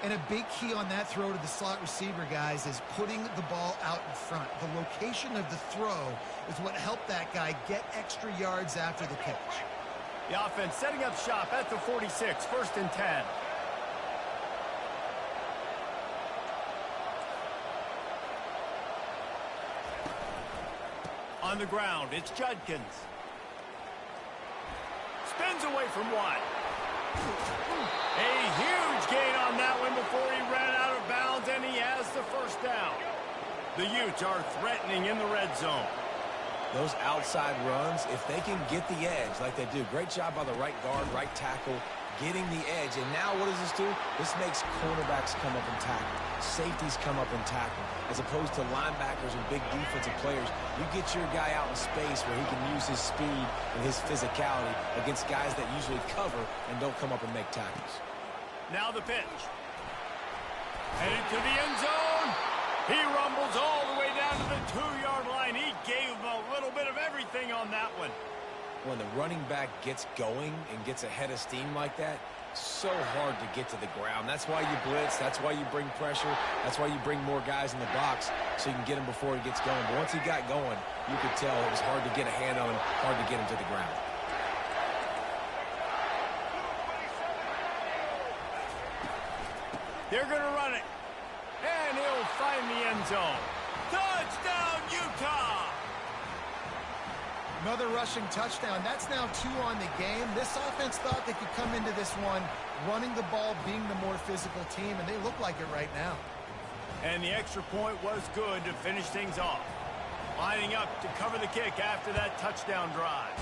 And a big key on that throw to the slot receiver, guys, is putting the ball out in front. The location of the throw is what helped that guy get extra yards after the catch. The offense setting up shop at the 46, 1st and 10. On the ground, it's Judkins. Spins away from one. A huge gain on that one before he ran out of bounds, and he has the 1st down. The Utes are threatening in the red zone. Those outside runs, if they can get the edge like they do, great job by the right guard, right tackle, getting the edge. And now what does this do? This makes cornerbacks come up and tackle. Safeties come up and tackle. As opposed to linebackers and big defensive players, you get your guy out in space where he can use his speed and his physicality against guys that usually cover and don't come up and make tackles. Now the pitch. Headed to the end zone. He rumbles all the way down to the 2-yard line. He gave him a little bit of everything on that one. When the running back gets going and gets ahead of steam like that, so hard to get to the ground. That's why you blitz. That's why you bring pressure. That's why you bring more guys in the box so you can get him before he gets going. But once he got going, you could tell it was hard to get a hand on him, hard to get him to the ground. They're going to run it. And he'll find the end zone. Touchdown, Utah! Another rushing touchdown. That's now 2 on the game. This offense thought they could come into this one running the ball, being the more physical team, and they look like it right now. And the extra point was good to finish things off. Lining up to cover the kick after that touchdown drive.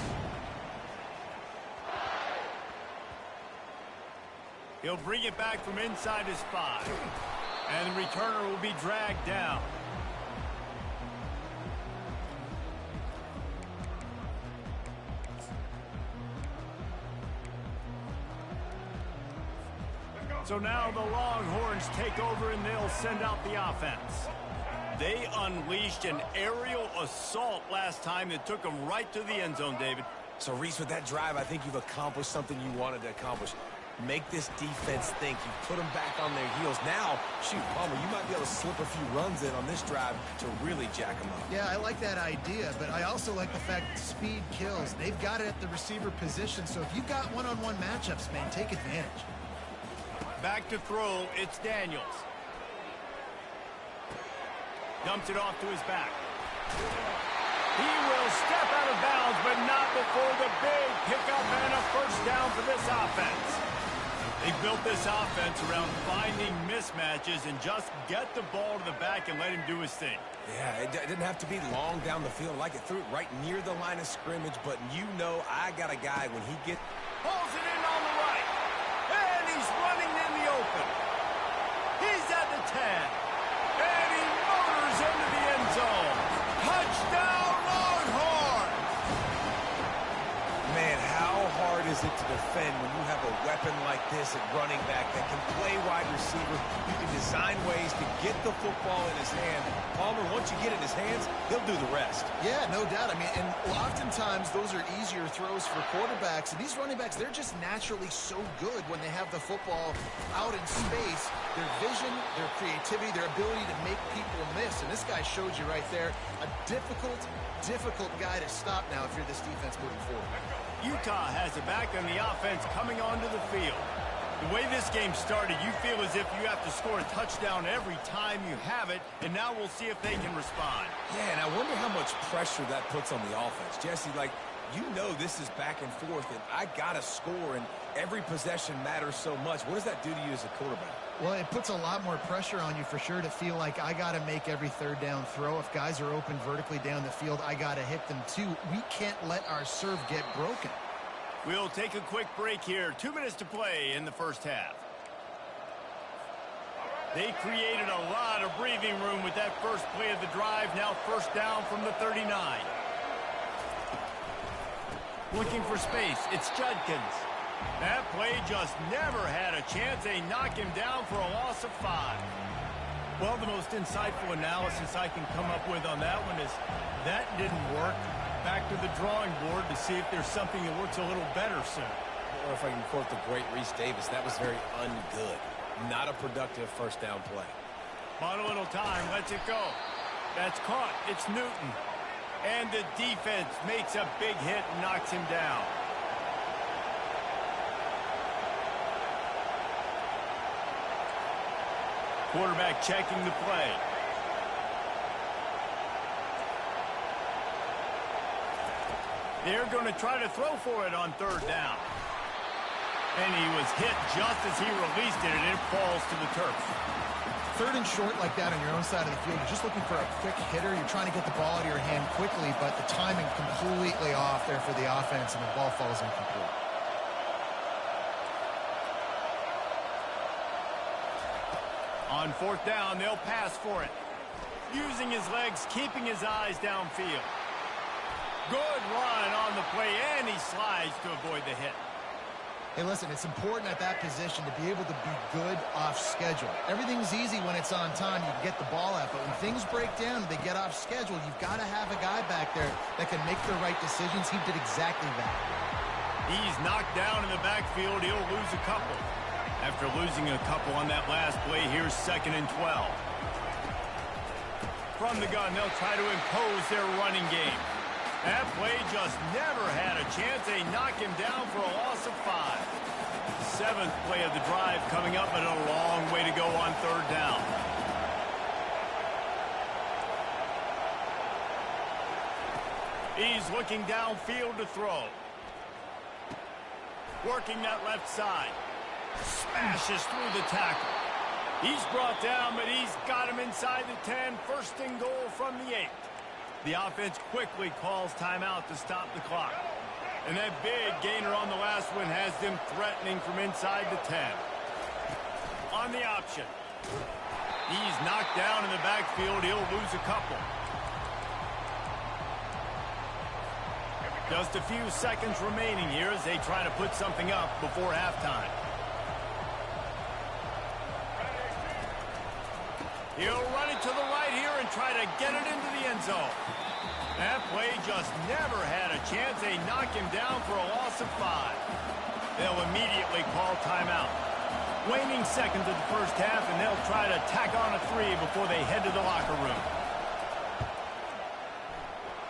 He'll bring it back from inside his 5. And the returner will be dragged down. So now the Longhorns take over and they'll send out the offense. They unleashed an aerial assault last time that took them right to the end zone, David. So, Reese, with that drive, I think you've accomplished something you wanted to accomplish. Make this defense think. You put them back on their heels. Now, shoot, Palmer, you might be able to slip a few runs in on this drive to really jack them up. Yeah, I like that idea, but I also like the fact that speed kills. They've got it at the receiver position, so if you've got one-on-one matchups, man, take advantage. Back to throw, it's Daniels. Dumps it off to his back. He will step out of bounds, but not before the big pickup and a first down for this offense. They built this offense around finding mismatches and just get the ball to the back and let him do his thing. Yeah, it didn't have to be long down the field. Like it threw it right near the line of scrimmage, but you know I got a guy when he gets... Pulls it in on the right. And he's running in the open. He's at the 10. And he motors into the end zone. Touchdown, Longhorns! Man, how hard is it to defend when you have a weapon like this at running back that can play wide receiver? You can design ways to get the football in his hand. Palmer, once you get it in his hands, he'll do the rest. Yeah, no doubt. I mean, and oftentimes those are easier throws for quarterbacks. And these running backs, they're just naturally so good when they have the football out in space. Their vision, their creativity, their ability to make people miss. And this guy showed you right there, a difficult guy to stop now if you're this defense moving forward. Utah has it back on the offense coming onto the field. The way this game started, you feel as if you have to score a touchdown every time you have it, and now we'll see if they can respond. Yeah, and I wonder how much pressure that puts on the offense. Jesse, like, you know this is back and forth, and I got to score, and every possession matters so much. What does that do to you as a quarterback? Well, it puts a lot more pressure on you for sure to feel like I got to make every third down throw. If guys are open vertically down the field, I got to hit them too. We can't let our serve get broken. We'll take a quick break here. 2 minutes to play in the first half. They created a lot of breathing room with that first play of the drive. Now first down from the 39. Looking for space. It's Judkins. That play just never had a chance. They knock him down for a loss of 5. Well, the most insightful analysis I can come up with on that one is that didn't work. Back to the drawing board to see if there's something that works a little better soon. Or if I can quote the great Reese Davis, that was very ungood. Not a productive first down play. On a little time, lets it go. That's caught. It's Newton. And the defense makes a big hit and knocks him down. Quarterback checking the play. They're going to try to throw for it on third down. And he was hit just as he released it, and it falls to the turf. Third and short like that on your own side of the field, you're just looking for a quick hitter. You're trying to get the ball out of your hand quickly, but the timing completely off there for the offense, and the ball falls incomplete. On fourth down, they'll pass for it. Using his legs, keeping his eyes downfield. Good run on the play, and he slides to avoid the hit. Hey, listen, it's important at that position to be able to be good off schedule. Everything's easy when it's on time. You can get the ball out, but when things break down and they get off schedule, you've got to have a guy back there that can make the right decisions. He did exactly that. He's knocked down in the backfield. He'll lose a couple. After losing a couple on that last play, here's 2nd and 12. From the gun, they'll try to impose their running game. That play just never had a chance. They knock him down for a loss of 5. 7th play of the drive coming up, but a long way to go on 3rd down. He's looking downfield to throw. Working that left side. Smashes through the tackle. He's brought down, but he's got him inside the 10. 1st and goal from the 8. The offense quickly calls timeout to stop the clock. And that big gainer on the last one has them threatening from inside the 10. On the option. He's knocked down in the backfield. He'll lose a couple. Just a few seconds remaining here as they try to put something up before halftime. He'll run it to the right here and try to get it into the end zone. That play just never had a chance. They knock him down for a loss of 5. They'll immediately call timeout. Waning seconds of the first half, and they'll try to tack on a 3 before they head to the locker room.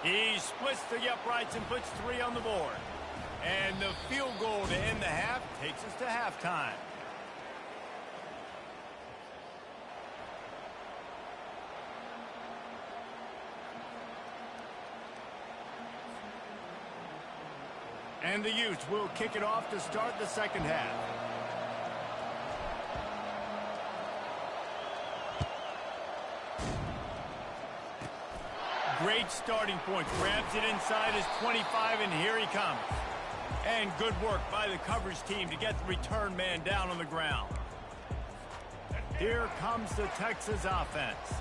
He splits the uprights and puts 3 on the board. And the field goal to end the half takes us to halftime. And the Utes will kick it off to start the 2nd half. Great starting point. Grabs it inside his 25, and here he comes. And good work by the coverage team to get the return man down on the ground. Here comes the Texas offense.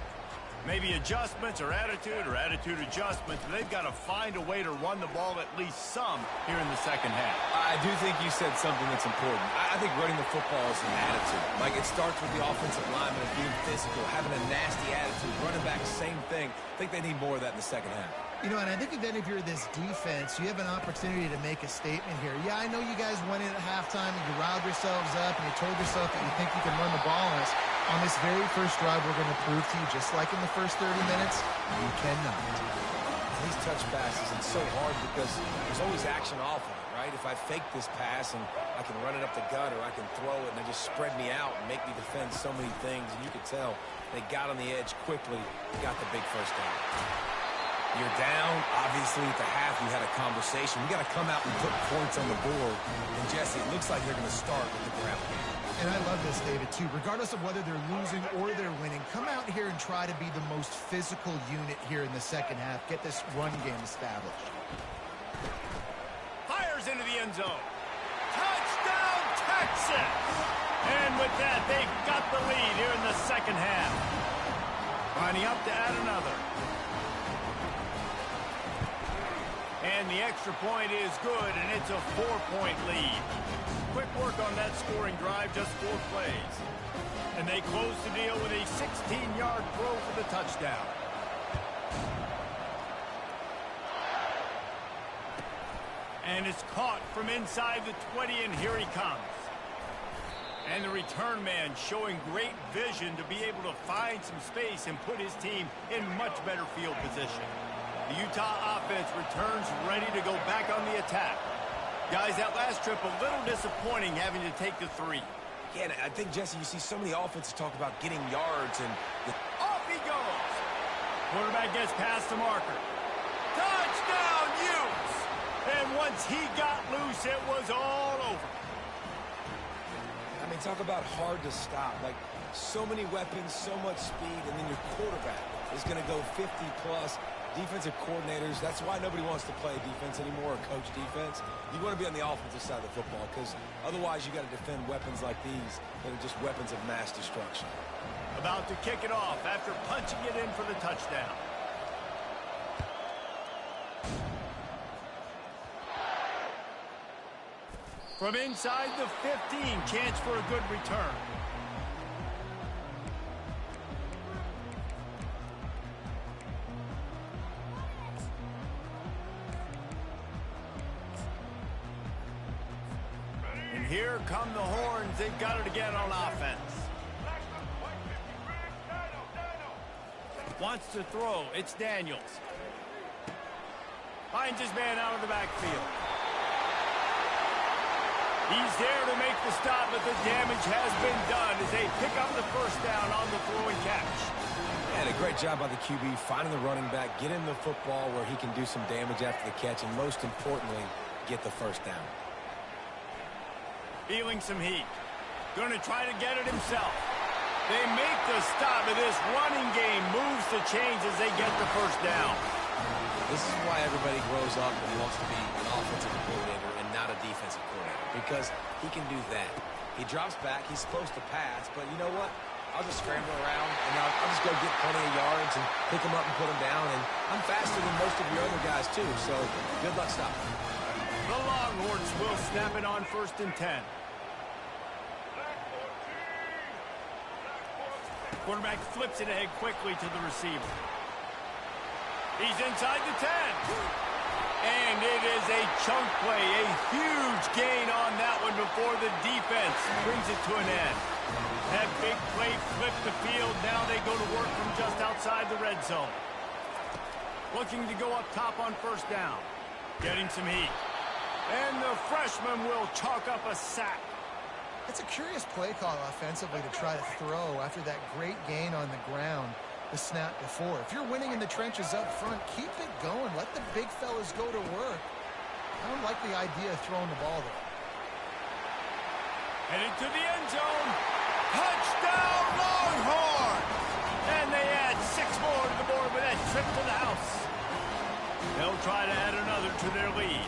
Maybe adjustments or attitude adjustments. They've got to find a way to run the ball at least some here in the 2nd half. I do think you said something that's important. I think running the football is an attitude. Like, it starts with the offensive lineman of being physical, having a nasty attitude. Running back, same thing. I think they need more of that in the 2nd half. You know, and I think then if you're this defense, you have an opportunity to make a statement here. Yeah, I know you guys went in at halftime and you riled yourselves up and you told yourself that you think you can run the ball on us. On this very first drive, we're going to prove to you, just like in the first 30 minutes, you cannot. These touch passes, it's so hard because there's always action off of it, right? If I fake this pass and I can run it up the gut or I can throw it and they just spread me out and make me defend so many things, and you could tell they got on the edge quickly, got the big first down. You're down. Obviously, at the half, you had a conversation. We got to come out and put points on the board. And, Jesse, it looks like they're going to start with the ground game. And I love this, David, too. Regardless of whether they're losing or they're winning, come out here and try to be the most physical unit here in the 2nd half. Get this run game established. Fires into the end zone. Touchdown, Texas! And with that, they've got the lead here in the 2nd half. Lining up to add another. And the extra point is good, and it's a 4-point lead. Quick work on that scoring drive, just 4 plays. And they close the deal with a 16-yard throw for the touchdown. And it's caught from inside the 20, and here he comes. And the return man showing great vision to be able to find some space and put his team in much better field position. The Utah offense returns ready to go back on the attack. Guys, that last trip a little disappointing having to take the 3. Yeah, and I think, Jesse, you see so many offenses talk about getting yards and... Off he goes! Quarterback gets past the marker. Touchdown, Utes! And once he got loose, it was all over. I mean, talk about hard to stop. Like, so many weapons, so much speed, and then your quarterback is going to go 50-plus. Defensive coordinators, that's why nobody wants to play defense anymore or coach defense. You want to be on the offensive side of the football because otherwise you got to defend weapons like these that are just weapons of mass destruction. About to kick it off after punching it in for the touchdown. From inside the 15, chance for a good return. And here come the horns. They've got it again on offense. Wants to throw. It's Daniels. Finds his man out of the backfield. He's there to make the stop, but the damage has been done as they pick up the first down on the throw and catch. And a great job by the QB finding the running back, get him the football where he can do some damage after the catch, and most importantly, get the first down. Feeling some heat. Going to try to get it himself. They make the stop, and this running game moves the chains as they get the first down. This is why everybody grows up and wants to be an offensive coordinator and not a defensive coordinator, because he can do that. He drops back. He's supposed to pass, but you know what? I'll just scramble around, and I'll just go get plenty of yards and pick them up and put them down, and I'm faster than most of your other guys, too, so good luck stopping. The Longhorns will snap it on 1st and 10. Quarterback flips it ahead quickly to the receiver. He's inside the 10. And it is a chunk play, a huge gain on that one before the defense brings it to an end. That big play flipped the field. Now they go to work from just outside the red zone. Looking to go up top on 1st down. Getting some heat. And the freshman will chalk up a sack. It's a curious play call offensively to try to throw after that great gain on the ground the snap before. If you're winning in the trenches up front, keep it going. Let the big fellas go to work. I don't like the idea of throwing the ball there. Headed to the end zone. Touchdown, Longhorns! And they add 6 more to the board with that trip to the house. They'll try to add another to their lead.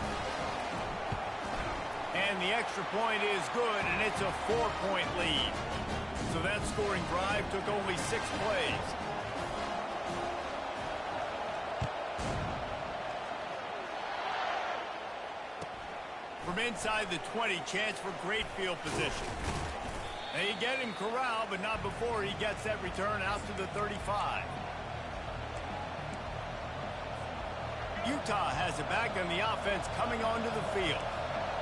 And the extra point is good, and it's a 4-point lead. So that scoring drive took only 6 plays. From inside the 20, chance for great field position. They get him corralled, but not before he gets that return out to the 35. Utah has it back on the offense coming onto the field.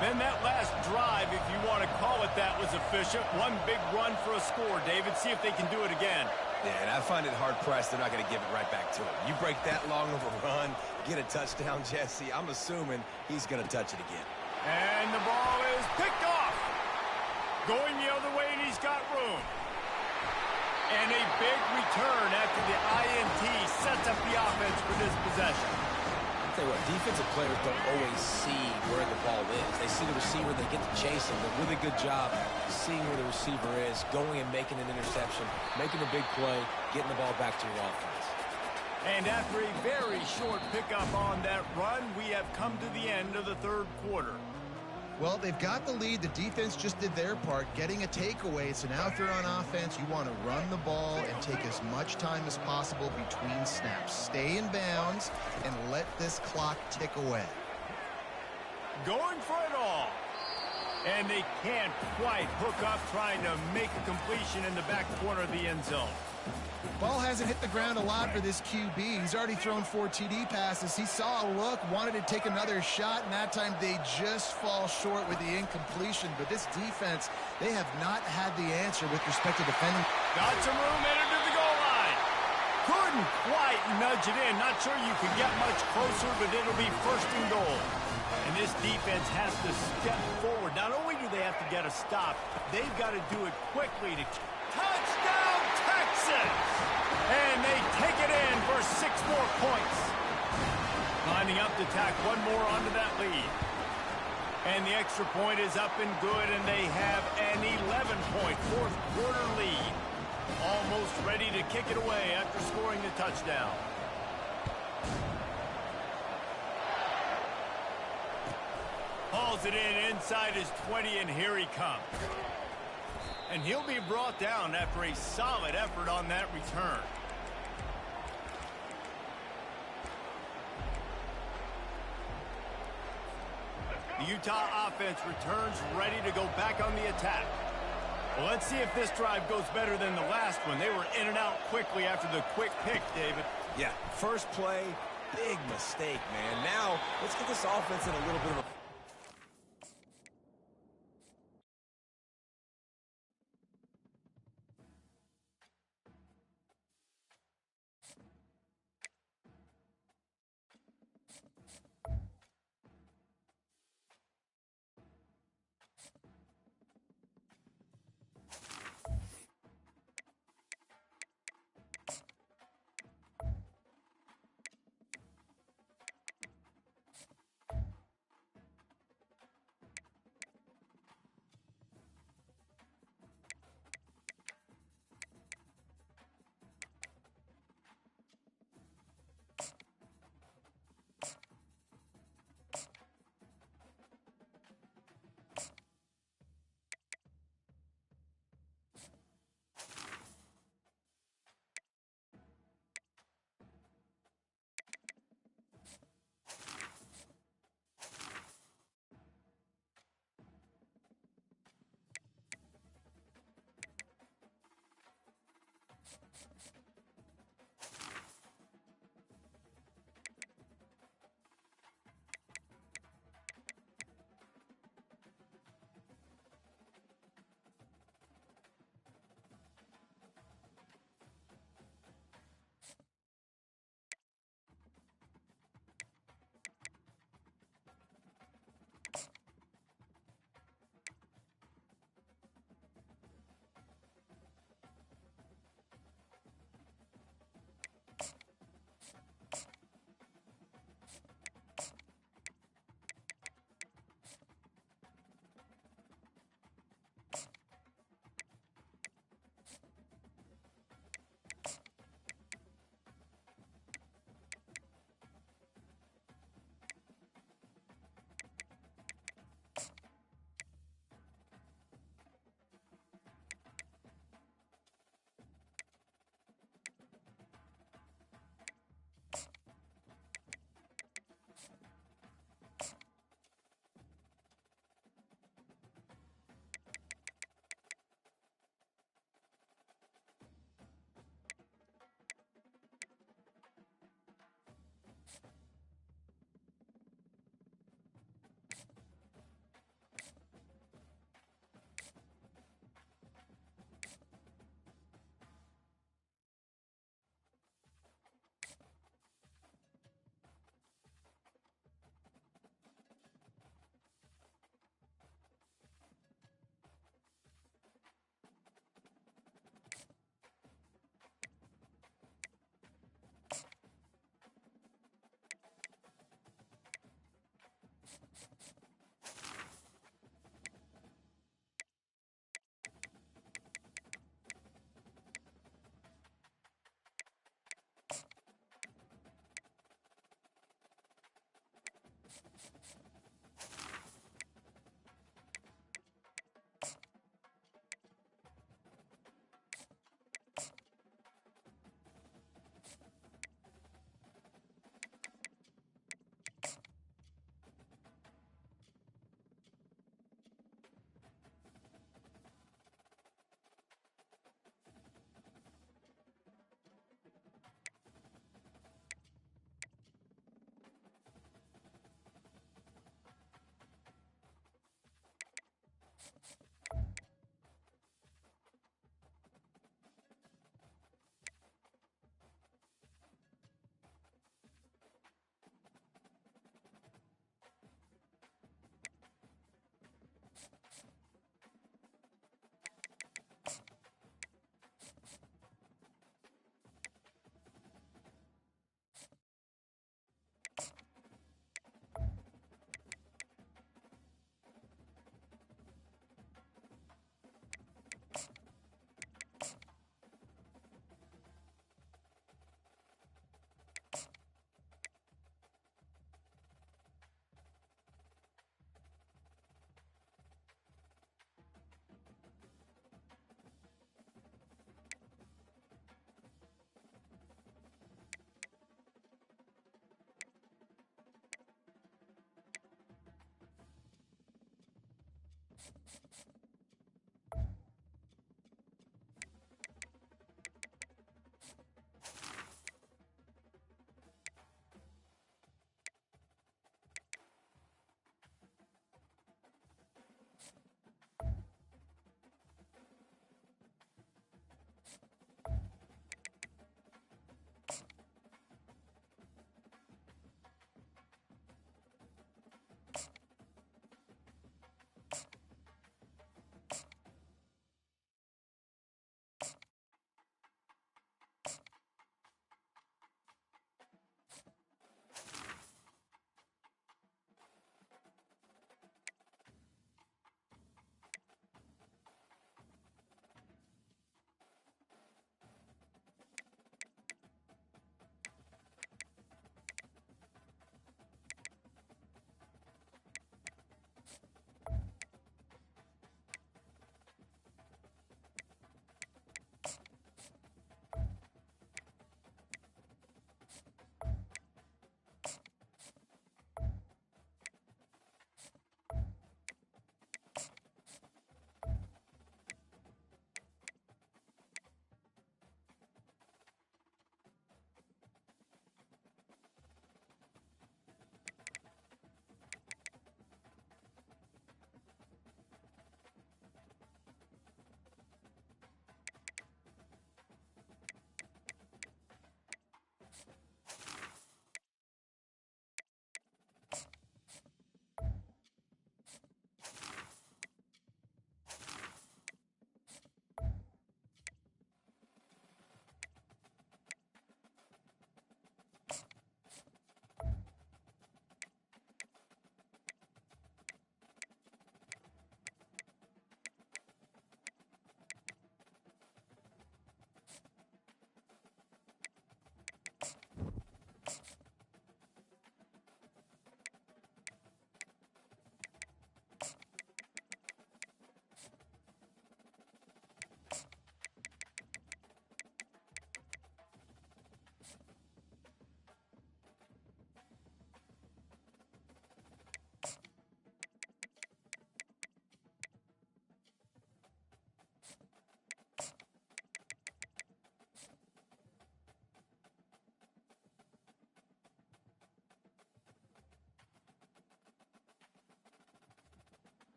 Then that last drive, if you want to call it that, was efficient. One big run for a score, David. See if they can do it again. Yeah, and I find it hard-pressed they're not going to give it right back to him. You break that long of a run, get a touchdown, Jesse, I'm assuming he's going to touch it again. And the ball is picked off. Going the other way, and he's got room. And a big return after the INT sets up the offense for this possession. I'll tell you what, defensive players don't always see where the ball is. They see the receiver, they get to chase him. They're really good job seeing where the receiver is, going and making an interception, making a big play, getting the ball back to your offense. And after a very short pickup on that run, we have come to the end of the 3rd quarter. Well, they've got the lead. The defense just did their part, getting a takeaway. So now if you're on offense, you want to run the ball and take as much time as possible between snaps. Stay in bounds and let this clock tick away. Going for it all. And they can't quite hook up trying to make a completion in the back corner of the end zone. Ball hasn't hit the ground a lot for this QB. He's already thrown 4 TD passes. He saw a look, wanted to take another shot, and that time they just fall short with the incompletion. But this defense, they have not had the answer with respect to defending. Got some room, headed to the goal line. Couldn't quite nudge it in. Not sure you could get much closer, but it'll be 1st and goal. And this defense has to step forward. Not only do they have to get a stop, they've got to do it quickly to touchdown Texas! And they take it in for 6 more points. Lining up to tack one more onto that lead. And the extra point is up and good, and they have an 11-point 4th quarter lead. Almost ready to kick it away after scoring the touchdown. Hauls it in inside his 20, and here he comes. And he'll be brought down after a solid effort on that return. The Utah offense returns ready to go back on the attack. Well, let's see if this drive goes better than the last one. They were in and out quickly after the quick pick, David. Yeah, first play, big mistake, man. Now, let's get this offense in a little bit of a...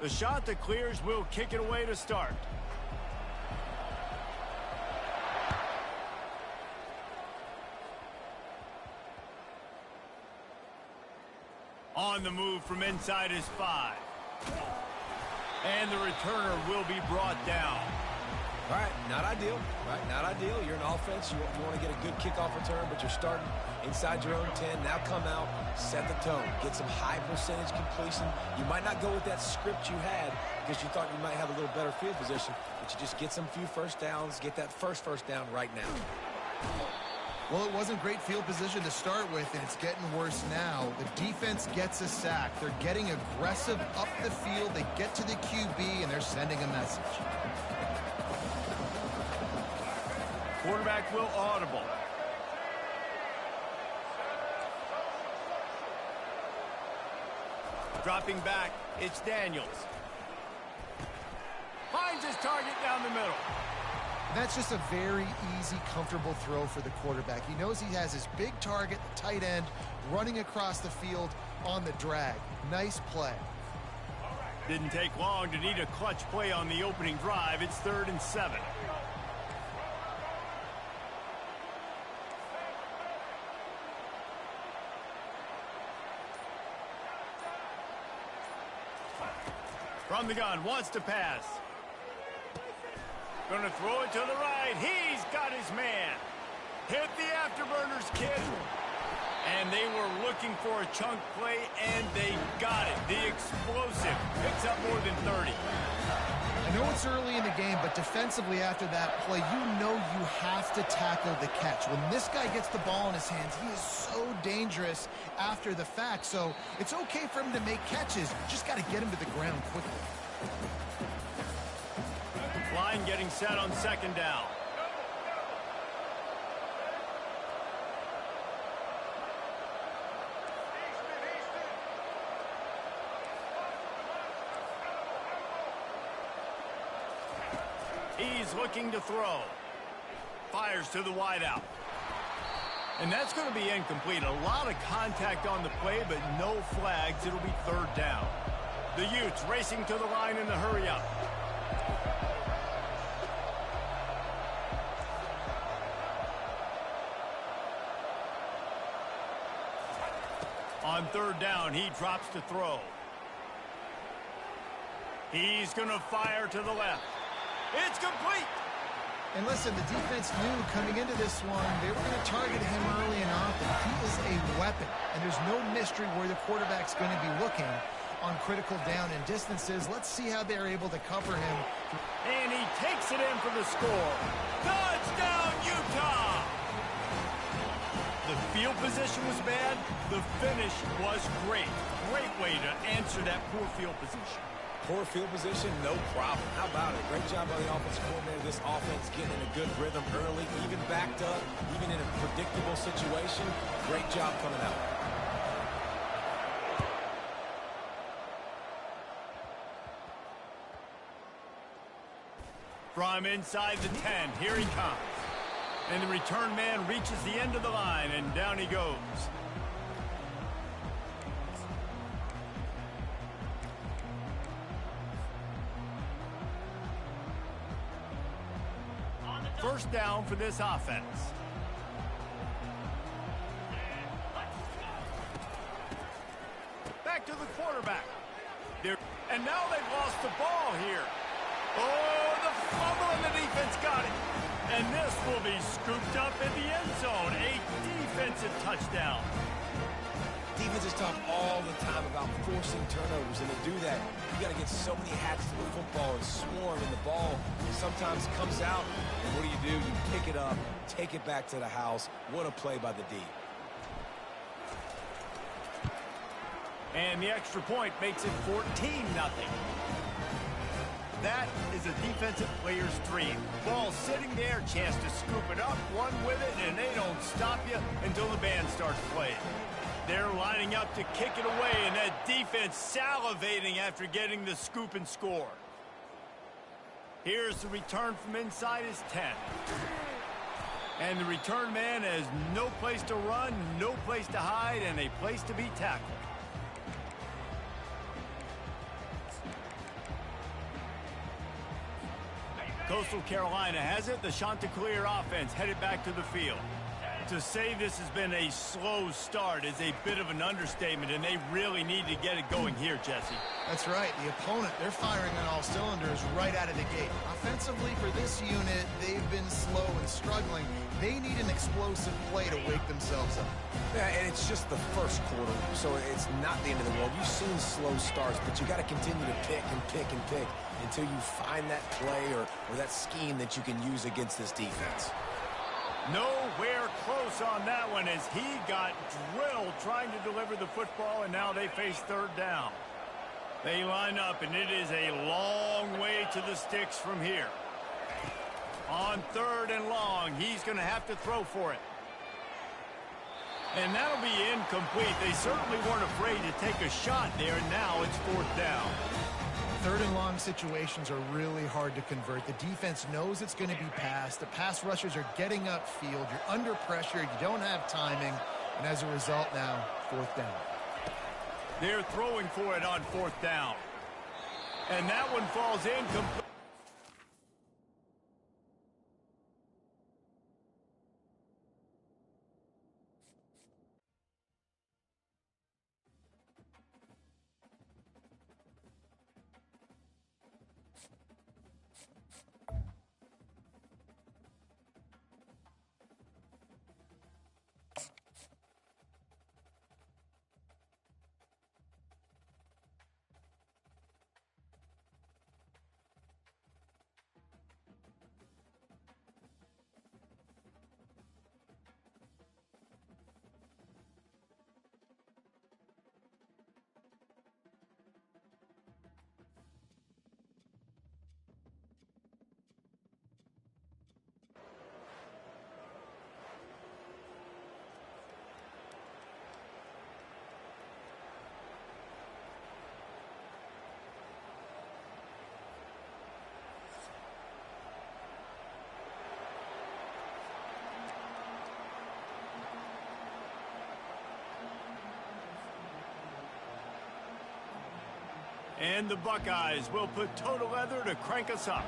The shot that clears will kick it away to start. On the move from inside his 5. And the returner will be brought down. All right, not ideal, right? Not ideal. You're an offense. You want to get a good kickoff return, but you're starting inside your own 10. Now come out, set the tone, get some high percentage completion. You might not go with that script you had because you thought you might have a little better field position, but you just get some few first downs, get that first down right now. Well, it wasn't great field position to start with, and it's getting worse now. The defense gets a sack. They're getting aggressive up the field. They get to the QB, and they're sending a message. Quarterback will audible. Dropping back, it's Daniels. Finds his target down the middle. That's just a very easy, comfortable throw for the quarterback. He knows he has his big target, the tight end, running across the field on the drag. Nice play. Didn't take long to need a clutch play on the opening drive. It's 3rd and 7. From the gun, wants to pass. Gonna throw it to the right. He's got his man. Hit the afterburners, kid. And they were looking for a chunk play, and they got it. The explosive picks up more than 30. I know it's early in the game, but defensively after that play, you know you have to tackle the catch. When this guy gets the ball in his hands, he is so dangerous after the fact. So it's okay for him to make catches. Just got to get him to the ground quickly. Line getting set on 2nd down. He's looking to throw. Fires to the wideout. And that's going to be incomplete. A lot of contact on the play, but no flags. It'll be 3rd down. The Utes racing to the line in the hurry up. On 3rd down, he drops to throw. He's going to fire to the left. It's complete. And listen, the defense knew coming into this one, they were going to target him early and often. He is a weapon, and there's no mystery where the quarterback's going to be looking on critical down and distances. Let's see how they're able to cover him. And he takes it in for the score. Touchdown, Utah! The field position was bad. The finish was great. Great way to answer that poor field position. Poor field position, no problem. How about it? Great job by the offensive coordinator. This offense getting in a good rhythm early, even backed up, even in a predictable situation. Great job coming out. From inside the 10, here he comes. And the return man reaches the end of the line, and down he goes. First down for this offense. Back to the quarterback. And now they've lost the ball here. Oh, the fumble, and the defense got it. And this will be scooped up in the end zone. A defensive touchdown. Defenses talk all the time about forcing turnovers, and to do that, you got to get so many hats to the football and swarm, and the ball sometimes comes out, and what do? You pick it up, take it back to the house. What a play by the D. And the extra point makes it 14-0. That is a defensive player's dream. Ball sitting there, chance to scoop it up, run with it, and they don't stop you until the band starts playing. They're lining up to kick it away, and that defense salivating after getting the scoop and score. Here's the return from inside his 10. And the return man has no place to run, no place to hide, and a place to be tackled. Coastal Carolina has it. The Chanticleer offense headed back to the field. To say this has been a slow start is a bit of an understatement, and they really need to get it going here, Jesse. That's right. The opponent, they're firing on all cylinders right out of the gate. Offensively, for this unit, they've been slow and struggling. They need an explosive play to wake themselves up. Yeah, and it's just the first quarter, so it's not the end of the world. You've seen slow starts, but you got to continue to pick and pick and pick until you find that play or that scheme that you can use against this defense. Nowhere close on that one as he got drilled trying to deliver the football, and now they face third down. They line up, and it is a long way to the sticks from here. On third and long, he's going to have to throw for it. And that'll be incomplete. They certainly weren't afraid to take a shot there, and now it's fourth down. Third and long situations are really hard to convert. The defense knows it's going to be passed. The pass rushers are getting upfield. You're under pressure. You don't have timing. And as a result now, fourth down. They're throwing for it on fourth down. And that one falls incomplete. And the Buckeyes will put total leather to crank us up.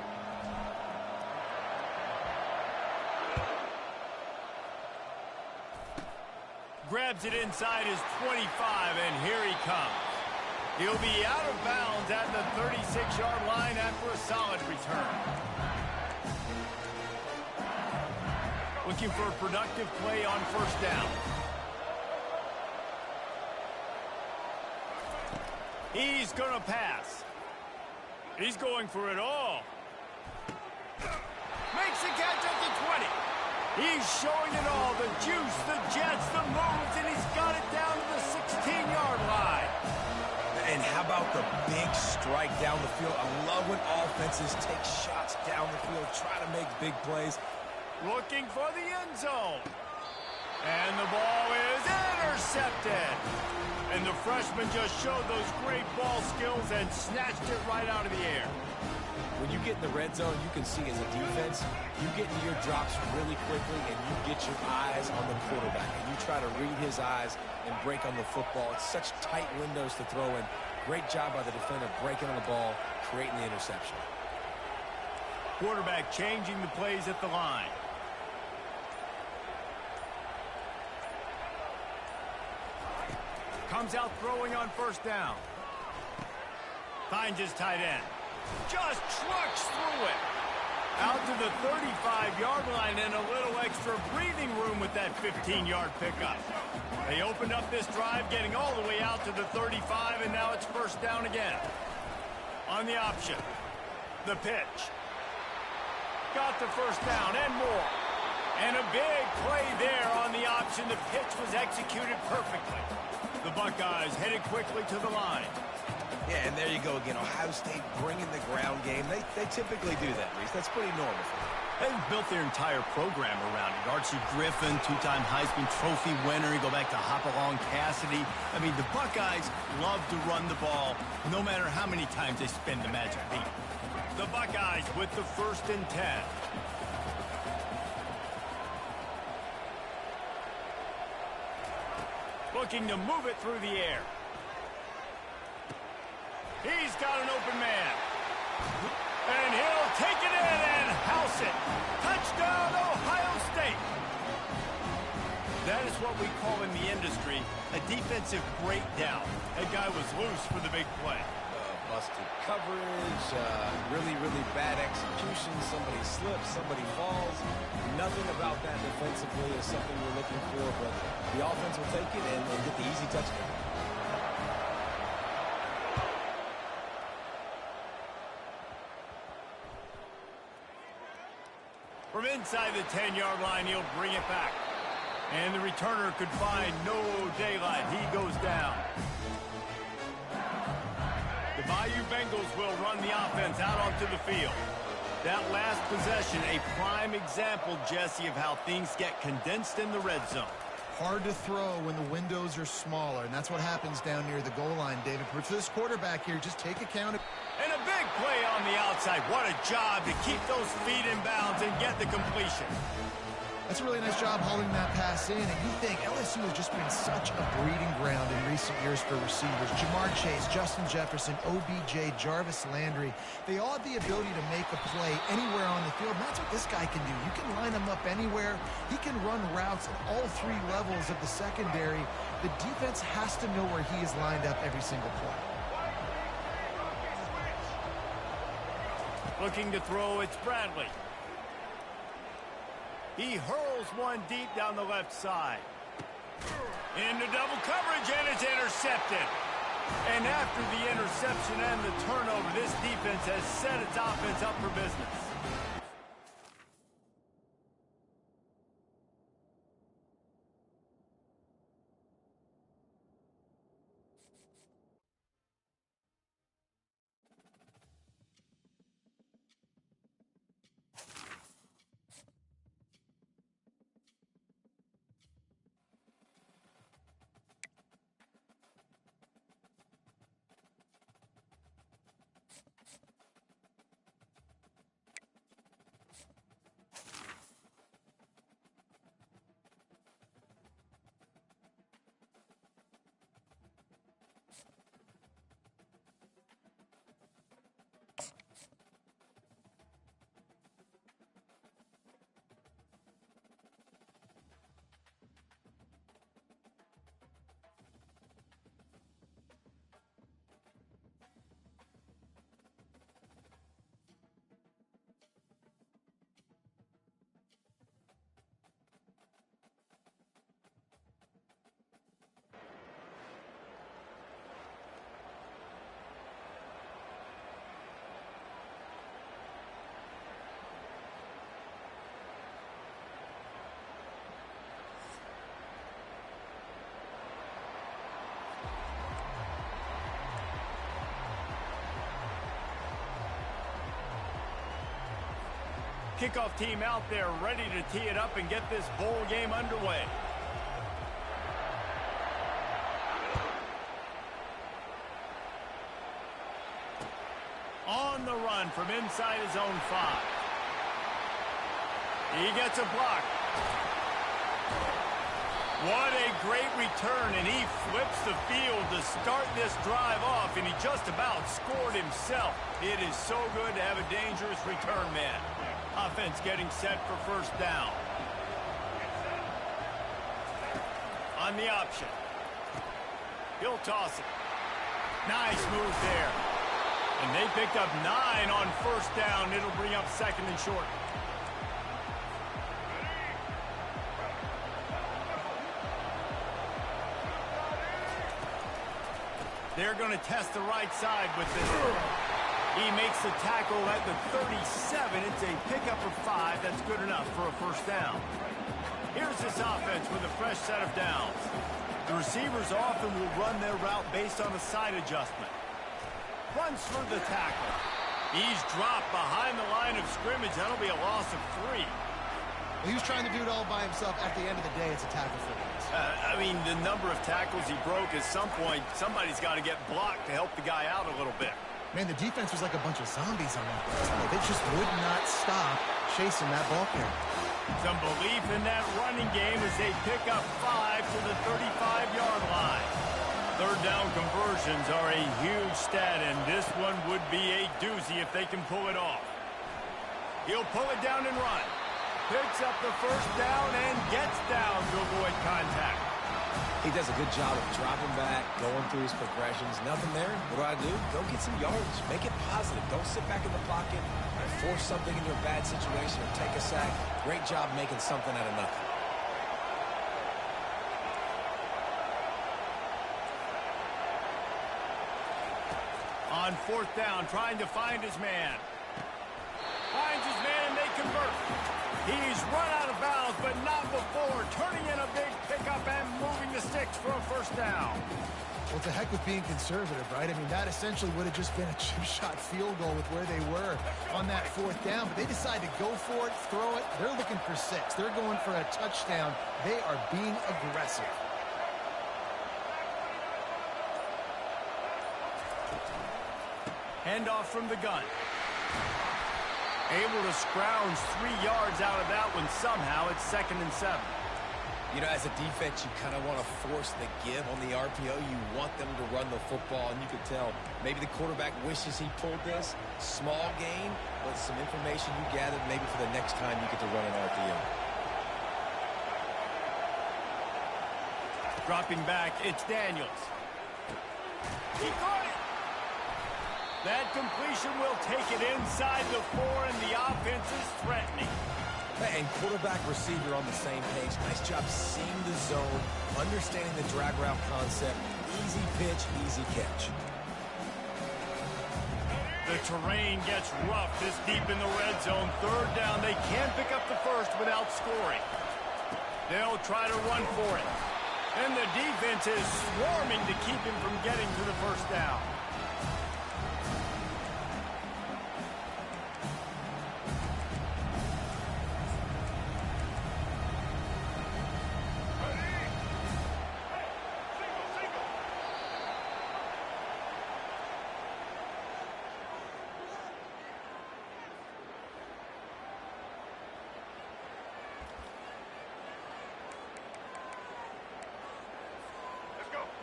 Grabs it inside his 25, and here he comes. He'll be out of bounds at the 36-yard line after a solid return. Looking for a productive play on first down. He's going to pass. He's going for it all. Makes the catch at the 20. He's showing it all. The juice, the jets, the moves, and he's got it down to the 16-yard line. And how about the big strike down the field? I love when offenses take shots down the field, try to make big plays. Looking for the end zone. And the ball is intercepted. And the freshman just showed those great ball skills and snatched it right out of the air. When you get in the red zone, you can see as a defense, you get into your drops really quickly and you get your eyes on the quarterback. And you try to read his eyes and break on the football. It's such tight windows to throw in. Great job by the defender breaking on the ball, creating the interception. Quarterback changing the plays at the line. Comes out throwing on first down. Finds his tight end. Just trucks through it. Out to the 35-yard line and a little extra breathing room with that 15-yard pickup. They opened up this drive, getting all the way out to the 35, and now it's first down again. On the option. The pitch. Got the first down and more. And a big play there on the option. The pitch was executed perfectly. The Buckeyes headed quickly to the line. Yeah, and there you go again. Ohio State bringing the ground game. They typically do that, Reese. That's pretty normal for them. They've built their entire program around it. Archie Griffin, two-time Heisman Trophy winner. You go back to Hopalong Cassidy. I mean, the Buckeyes love to run the ball, no matter how many times they spin the magic beat. The Buckeyes with the 1st and 10. Looking to move it through the air. He's got an open man. And he'll take it in, and House it. Touchdown, Ohio State. That is what we call in the industry a defensive breakdown. That guy was loose for the big play. Busted coverage, really, really bad execution. Somebody slips, somebody falls. Nothing about that defensively is something we're looking for, but the offense will take it and get the easy touchdown. From inside the 10-yard line, he'll bring it back. And the returner could find no daylight. He goes down. The Bayou Bengals will run the offense out onto the field. That last possession, a prime example, Jesse, of how things get condensed in the red zone. Hard to throw when the windows are smaller, and that's what happens down near the goal line, David. For this quarterback here, just take account of... And a big play on the outside. What a job to keep those feet in bounds and get the completion. That's a really nice job hauling that pass in, and you think LSU has just been such a breeding ground in recent years for receivers. Jamar Chase, Justin Jefferson, OBJ, Jarvis Landry, they all have the ability to make a play anywhere on the field, and that's what this guy can do. You can line him up anywhere. He can run routes at all three levels of the secondary. The defense has to know where he is lined up every single play. Looking to throw, it's Bradley. He hurls one deep down the left side. Into double coverage, and it's intercepted. And after the interception and the turnover, this defense has set its offense up for business. Kickoff team out there ready to tee it up and get this bowl game underway. On the run from inside his own 5. He gets a block. What a great return, and he flips the field to start this drive off, and he just about scored himself. It is so good to have a dangerous return man. Offense getting set for first down. On the option. He'll toss it. Nice move there. And they picked up 9 on first down. It'll bring up second and short. They're going to test the right side with this. He makes the tackle at the 37. It's a pickup of 5. That's good enough for a first down. Here's this offense with a fresh set of downs. The receivers often will run their route based on a side adjustment. Runs for the tackle. He's dropped behind the line of scrimmage. That'll be a loss of 3. Well, he was trying to do it all by himself. At the end of the day, it's a tackle for him. I mean, the number of tackles he broke, at some point, somebody's got to get blocked to help the guy out a little bit. Man, the defense was like a bunch of zombies on that play. They just would not stop chasing that ball carrier. Some belief in that running game as they pick up 5 to the 35-yard line. Third down conversions are a huge stat, and this one would be a doozy if they can pull it off. He'll pull it down and run. Picks up the first down and gets down to avoid contact. He does a good job of dropping back, going through his progressions. Nothing there. What do? Go get some yards. Make it positive. Don't sit back in the pocket and force something into a bad situation or take a sack. Great job making something out of nothing. On fourth down, trying to find his man. Finds his man, and they convert. He's run out of bounds, but not before turning in a big pickup and moving the sticks for a first down. Well, to heck with being conservative, right? I mean, that essentially would have just been a two-shot field goal with where they were on that fourth down, but they decided to go for it, throw it. They're looking for 6. They're going for a touchdown. They are being aggressive. Handoff from the gun. Able to scrounge 3 yards out of that one somehow. It's 2nd and 7. You know, as a defense, you kind of want to force the give on the RPO. You want them to run the football, and you can tell maybe the quarterback wishes he pulled this. Small gain, but some information you gathered maybe for the next time you get to run an RPO. Dropping back, it's Daniels. He caught it. That completion will take it inside the 4, and the offense is threatening. And quarterback, receiver on the same page. Nice job seeing the zone, understanding the drag route concept. Easy pitch, easy catch. The terrain gets rough this deep in the red zone. 3rd down, they can't pick up the first without scoring. They'll try to run for it. And the defense is swarming to keep him from getting to the first down.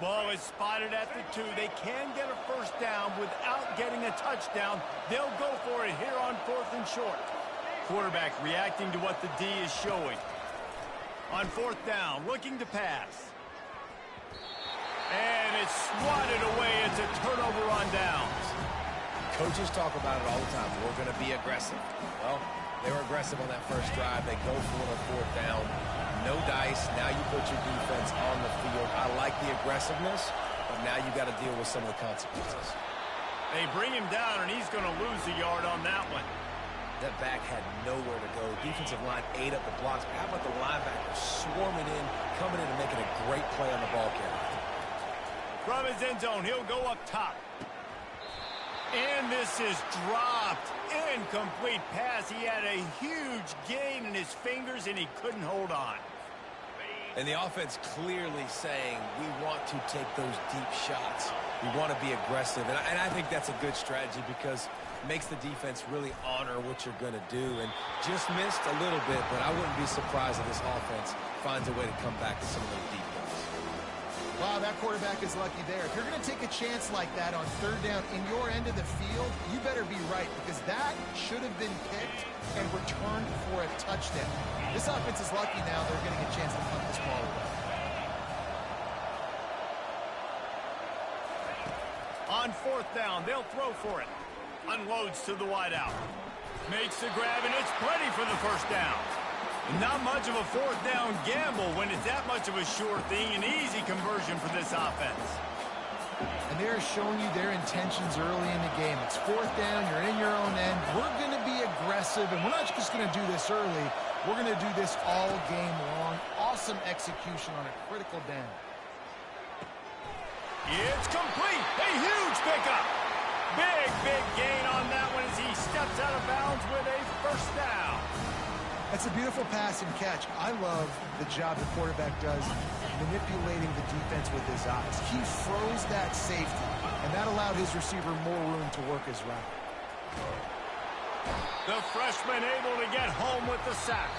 Ball is spotted at the 2. They can get a first down without getting a touchdown. They'll go for it here on 4th and short. Quarterback reacting to what the D is showing. On 4th down, looking to pass. And it's swatted away. It's a turnover on downs. Coaches talk about it all the time. We're going to be aggressive. Well, they were aggressive on that first drive. They go for it on 4th down. No dice. Now you put your defense on the field. I like the aggressiveness, but now you got to deal with some of the consequences. They bring him down, and he's going to lose a yard on that one. That back had nowhere to go. Defensive line ate up the blocks. How about the linebacker swarming in, coming in and making a great play on the ball carrier? From his end zone, he'll go up top. And this is dropped. Incomplete pass. He had a huge gain in his fingers, and he couldn't hold on. And the offense clearly saying, we want to take those deep shots. We want to be aggressive. And I think that's a good strategy because it makes the defense really honor what you're going to do. And just missed a little bit, but I wouldn't be surprised if this offense finds a way to come back to some of those deep balls. Wow, that quarterback is lucky there. If you're going to take a chance like that on 3rd down in your end of the field, you better be right because that should have been picked and returned for a touchdown. This offense is lucky now they're getting a chance to punt this ball away. On 4th down, they'll throw for it. Unloads to the wideout. Makes the grab, and it's plenty for the first down. Not much of a 4th down gamble when it's that much of a sure thing. An easy conversion for this offense. And they're showing you their intentions early in the game. It's 4th down, you're in your own end. We're going to be aggressive, and we're not just going to do this early. We're going to do this all game long. Awesome execution on a critical down. It's complete. A huge pickup. Big gain on that one as he steps out of bounds with a first down. That's a beautiful pass and catch. I love the job the quarterback does manipulating the defense with his eyes. He froze that safety, and that allowed his receiver more room to work his route. The freshman able to get home with the sack.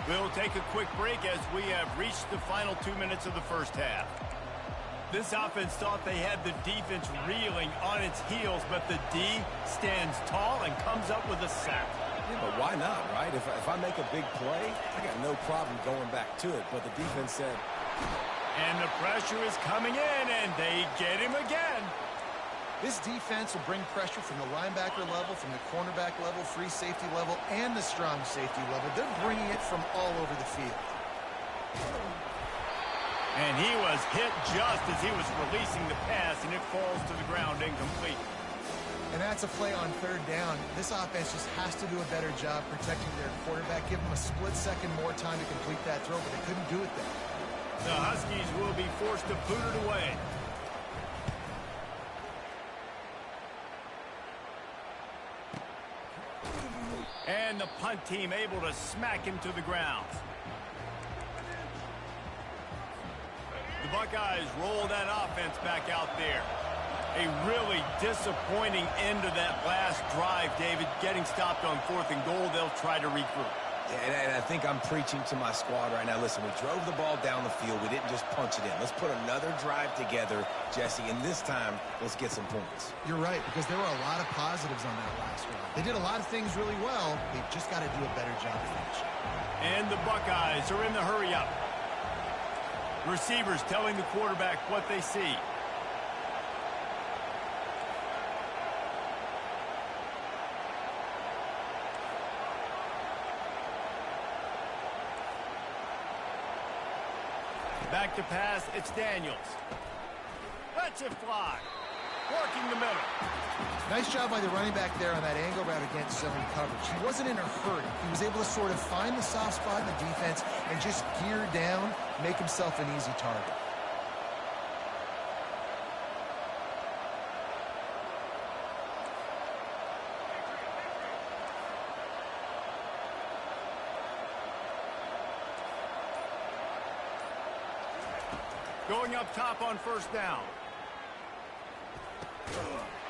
We'll take a quick break as we have reached the final 2 minutes of the first half. This offense thought they had the defense reeling on its heels, but the D stands tall and comes up with a sack. Yeah, but why not, right? If I make a big play, I got no problem going back to it. But the defense said... And the pressure is coming in, and they get him again. This defense will bring pressure from the linebacker level, from the cornerback level, free safety level, and the strong safety level. They're bringing it from all over the field. And he was hit just as he was releasing the pass, and it falls to the ground incomplete. And that's a play on third down. This offense just has to do a better job protecting their quarterback. Give them a split second more time to complete that throw, but they couldn't do it there. The Huskies will be forced to boot it away. And the punt team able to smack him to the ground. The Buckeyes roll that offense back out there. A really disappointing end to that last drive, David. Getting stopped on 4th and goal, they'll try to regroup. Yeah, and I think I'm preaching to my squad right now. Listen, we drove the ball down the field. We didn't just punch it in. Let's put another drive together, Jesse, and this time, let's get some points. You're right, because there were a lot of positives on that last drive. They did a lot of things really well. They've just got to do a better job finishing. And the Buckeyes are in the hurry-up. Receivers telling the quarterback what they see. Back to pass, it's Daniels. Lets it fly. Working the middle. Nice job by the running back there on that angle route against zone coverage. He wasn't in a hurry. He was able to sort of find the soft spot in the defense and just gear down, make himself an easy target. Going up top on 1st down.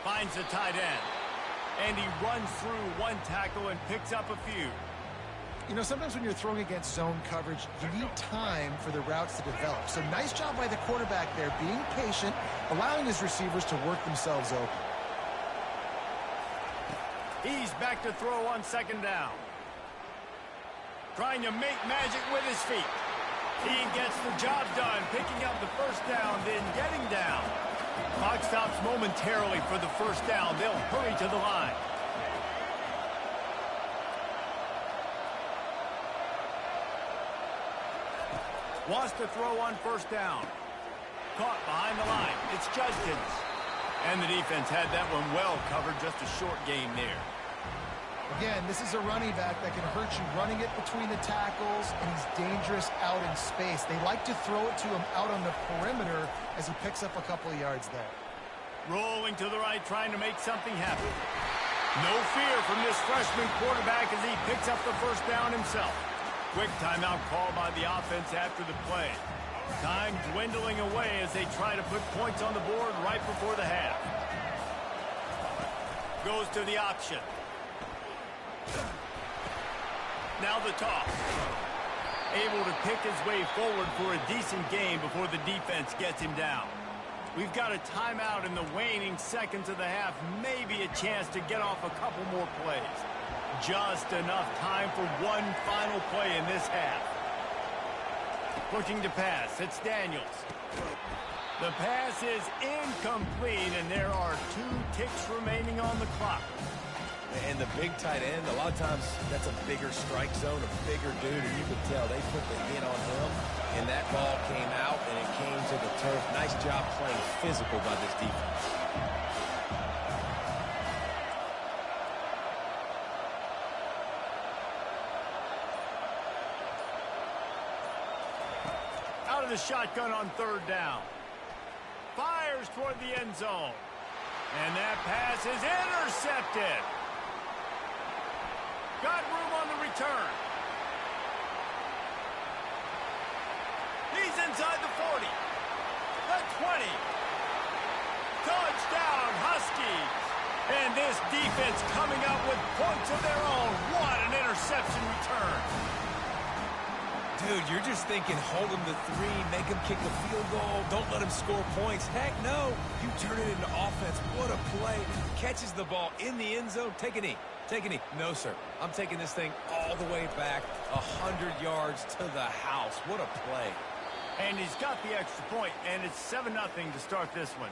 Finds the tight end. And he runs through one tackle and picks up a few. You know, sometimes when you're throwing against zone coverage, you need time for the routes to develop. So nice job by the quarterback there, being patient, allowing his receivers to work themselves open. He's back to throw on 2nd down. Trying to make magic with his feet. He gets the job done, picking up the 1st down, then getting down. Clock stops momentarily for the 1st down. They'll hurry to the line. Wants to throw on 1st down. Caught behind the line. It's Judkins. And the defense had that one well covered. Just a short game there. Again, this is a running back that can hurt you running it between the tackles, and he's dangerous out in space. They like to throw it to him out on the perimeter as he picks up a couple of yards there. Rolling to the right, trying to make something happen. No fear from this freshman quarterback as he picks up the 1st down himself. Quick timeout call by the offense after the play. Time dwindling away as they try to put points on the board right before the half. Goes to the option. Now the toss. Able to pick his way forward for a decent game before the defense gets him down. We've got a timeout in the waning seconds of the half. Maybe a chance to get off a couple more plays. Just enough time for one final play in this half. Looking to pass. It's Daniels. The pass is incomplete, and there are 2 ticks remaining on the clock. And the big tight end, a lot of times that's a bigger strike zone, a bigger dude, and you could tell they put the hit on him, and that ball came out, and it came to the turf. Nice job playing physical by this defense. Out of the shotgun on 3rd down. Fires toward the end zone. And that pass is intercepted. Got room on the return. He's inside the 40. The 20. Touchdown, Huskies. And this defense coming up with points of their own. What an interception return. Dude, you're just thinking hold him to 3, make him kick a field goal, don't let him score points. Heck no, you turn it into offense. What a play. Catches the ball in the end zone. Take a knee. Take a knee. No, sir. I'm taking this thing all the way back 100 yards to the house. What a play. And he's got the extra point, and it's 7-0 to start this one.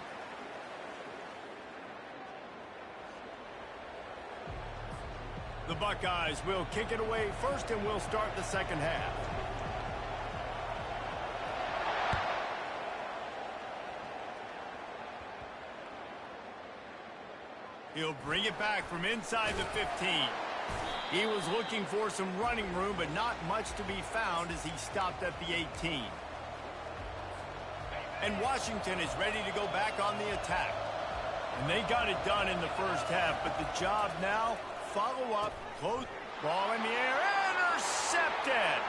The Buckeyes will kick it away first, and we'll start the second half. He'll bring it back from inside the 15. He was looking for some running room, but not much to be found as he stopped at the 18. And Washington is ready to go back on the attack. And they got it done in the first half, but the job now, follow up, close, ball in the air, intercepted.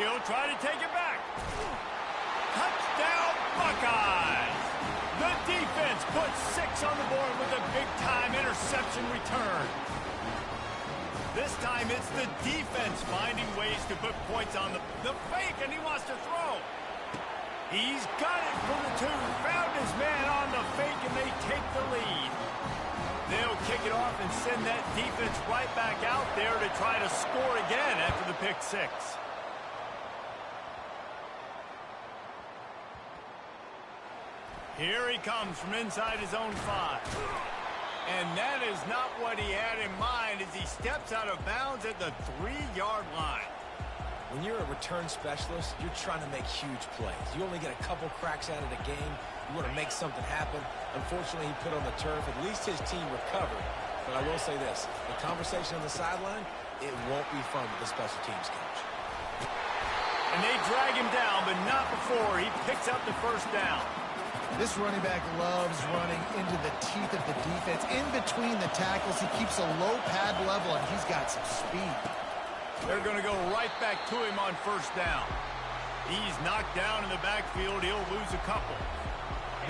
He'll try to take it back. Touchdown, Buckeyes! The defense puts 6 on the board with a big-time interception return. This time it's the defense finding ways to put points on the fake, and he wants to throw. He's got it for the 2. Found his man on the fake, and they take the lead. They'll kick it off and send that defense right back out there to try to score again after the pick 6. Here he comes from inside his own 5. And that is not what he had in mind as he steps out of bounds at the 3-yard line. When you're a return specialist, you're trying to make huge plays. You only get a couple cracks at it a game. You want to make something happen. Unfortunately, he put on the turf. At least his team recovered. But I will say this, the conversation on the sideline, it won't be fun with the special teams coach. And they drag him down, but not before he picks up the first down. This running back loves running into the teeth of the defense. In between the tackles, he keeps a low pad level, and he's got some speed. They're going to go right back to him on first down. He's knocked down in the backfield. He'll lose a couple.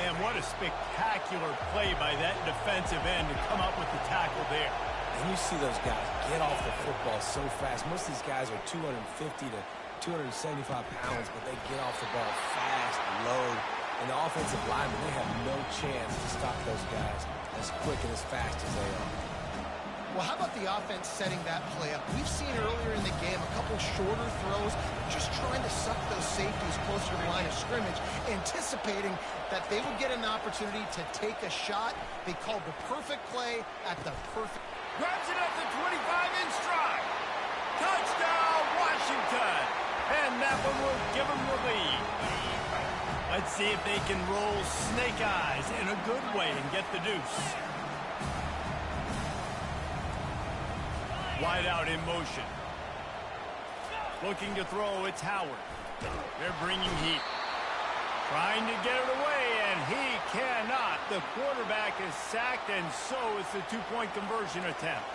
Man, what a spectacular play by that defensive end to come up with the tackle there. And you see those guys get off the football so fast. Most of these guys are 250 to 275 pounds, but they get off the ball fast, low. And the offensive linemen, they have no chance to stop those guys as quick and as fast as they are. Well, how about the offense setting that play up? We've seen earlier in the game a couple shorter throws, just trying to suck those safeties closer to the line of scrimmage, anticipating that they would get an opportunity to take a shot. They called the perfect play at the perfect... Grabs it at the 25 in stride. Touchdown, Washington. And that one will give them the lead. Let's see if they can roll snake eyes in a good way and get the deuce. Wide out in motion. Looking to throw, it's Howard. They're bringing heat. Trying to get it away, and he cannot. The quarterback is sacked, and so is the 2-point conversion attempt.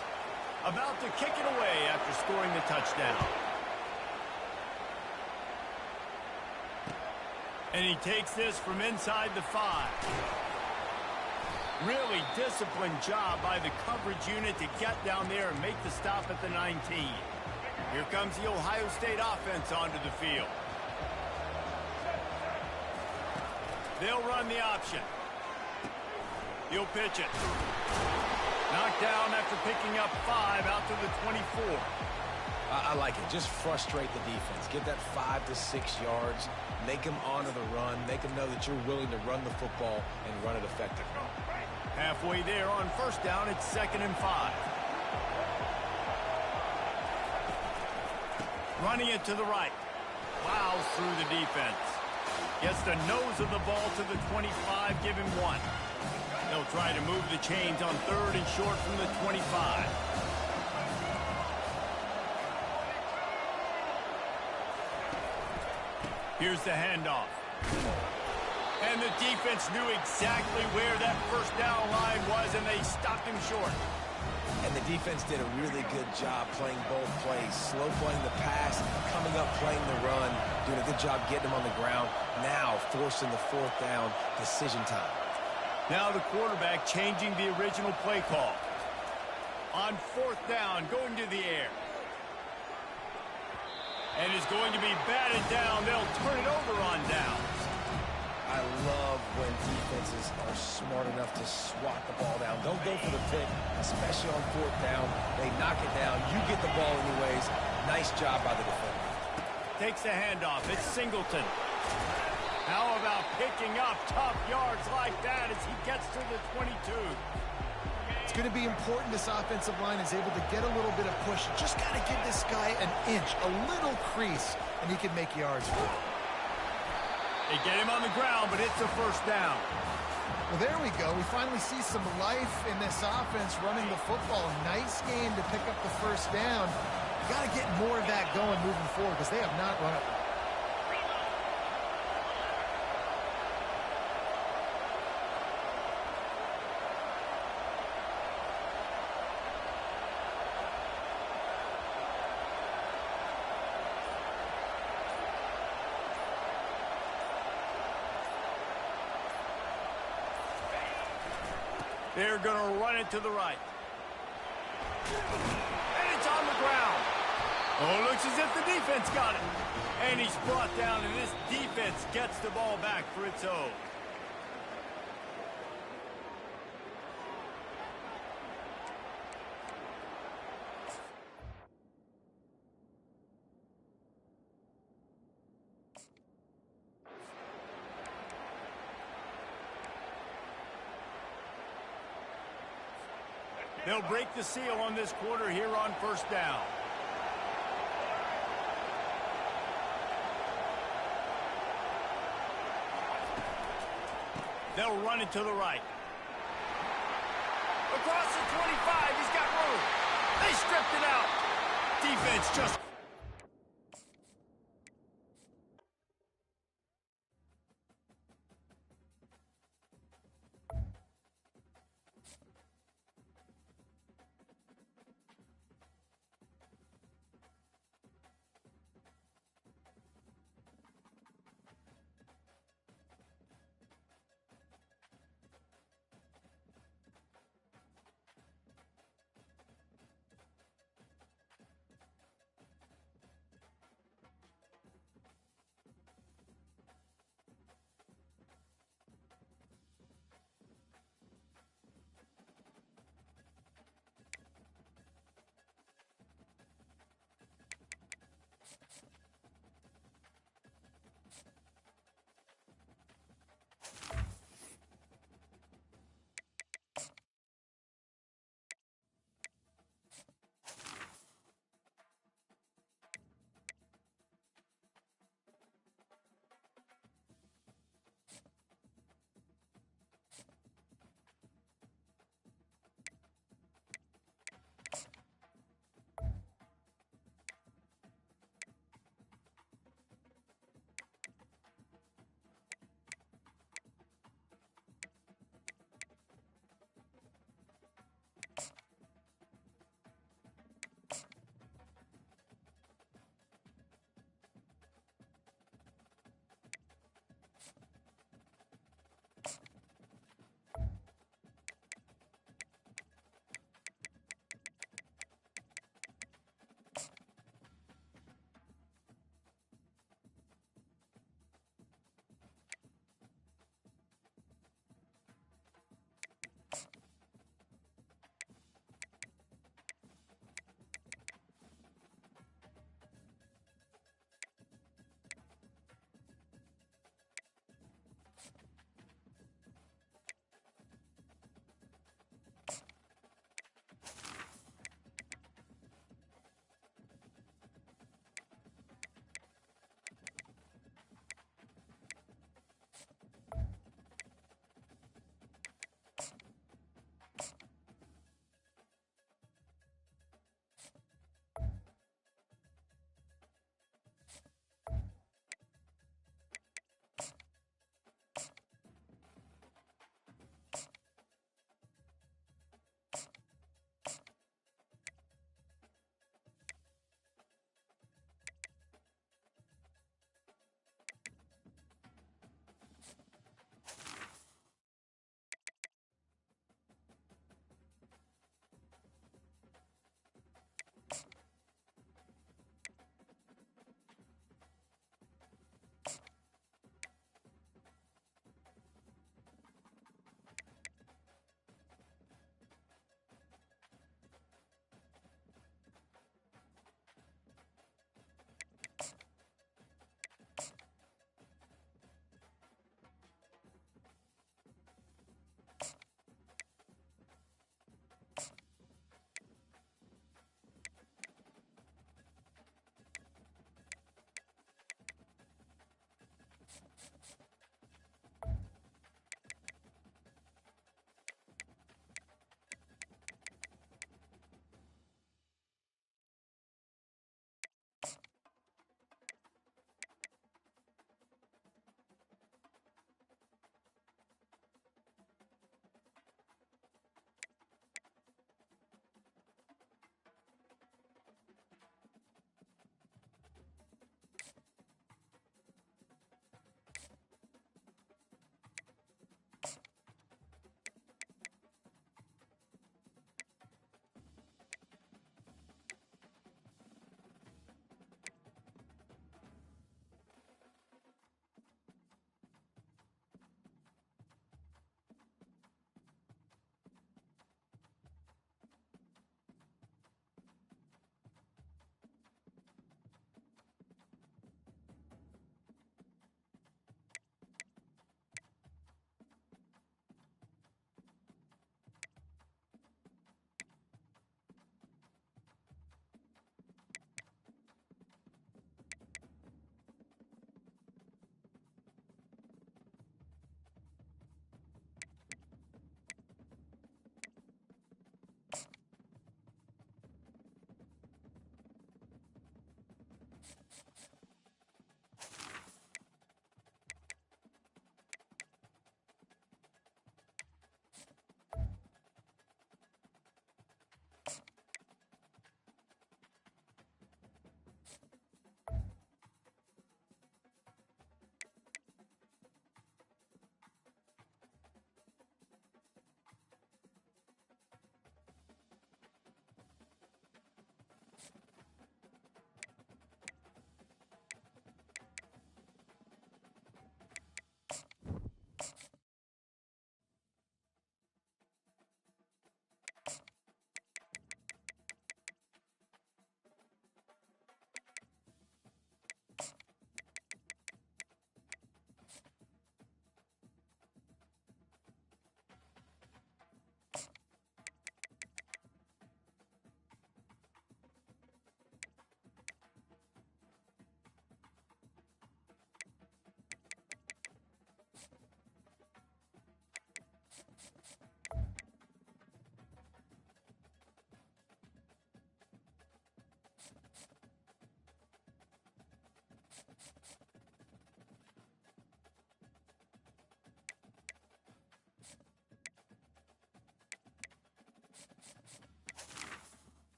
About to kick it away after scoring the touchdown. And he takes this from inside the 5. Really disciplined job by the coverage unit to get down there and make the stop at the 19. Here comes the Ohio State offense onto the field. They'll run the option. He'll pitch it. Knocked down after picking up 5 out to the 24. I like it. Just frustrate the defense. Get that 5 to 6 yards. Make them honor the run. Make them know that you're willing to run the football and run it effectively. Halfway there on first down, it's 2nd and 5. Running it to the right. Plows through the defense. Gets the nose of the ball to the 25, give him 1. They'll try to move the chains on 3rd and short from the 25. Here's the handoff. And the defense knew exactly where that first down line was, and they stopped him short. And the defense did a really good job playing both plays. Slow playing the pass, coming up playing the run, doing a good job getting them on the ground. Now forcing the 4th down, decision time. Now the quarterback changing the original play call. On 4th down, going to the air. And is going to be batted down. They'll turn it over on downs. I love when defenses are smart enough to swat the ball down. Don't go for the pick, especially on fourth down. They knock it down. You get the ball anyways. Nice job by the defender. Takes the handoff. It's Singleton. How about picking up tough yards like that as he gets to the 22? It's going to be important this offensive line is able to get a little bit of push. Just got to give this guy an inch, a little crease, and he can make yards for it. They get him on the ground, but it's a first down. Well, there we go. We finally see some life in this offense running the football. Nice game to pick up the first down. You got to get more of that going moving forward because they have not run it. They're going to run it to the right. And it's on the ground. Oh, looks as if the defense got it. And he's brought down, and this defense gets the ball back for its own. They'll break the seal on this quarter here on first down. They'll run it to the right. Across the 25, he's got room. They stripped it out. Defense just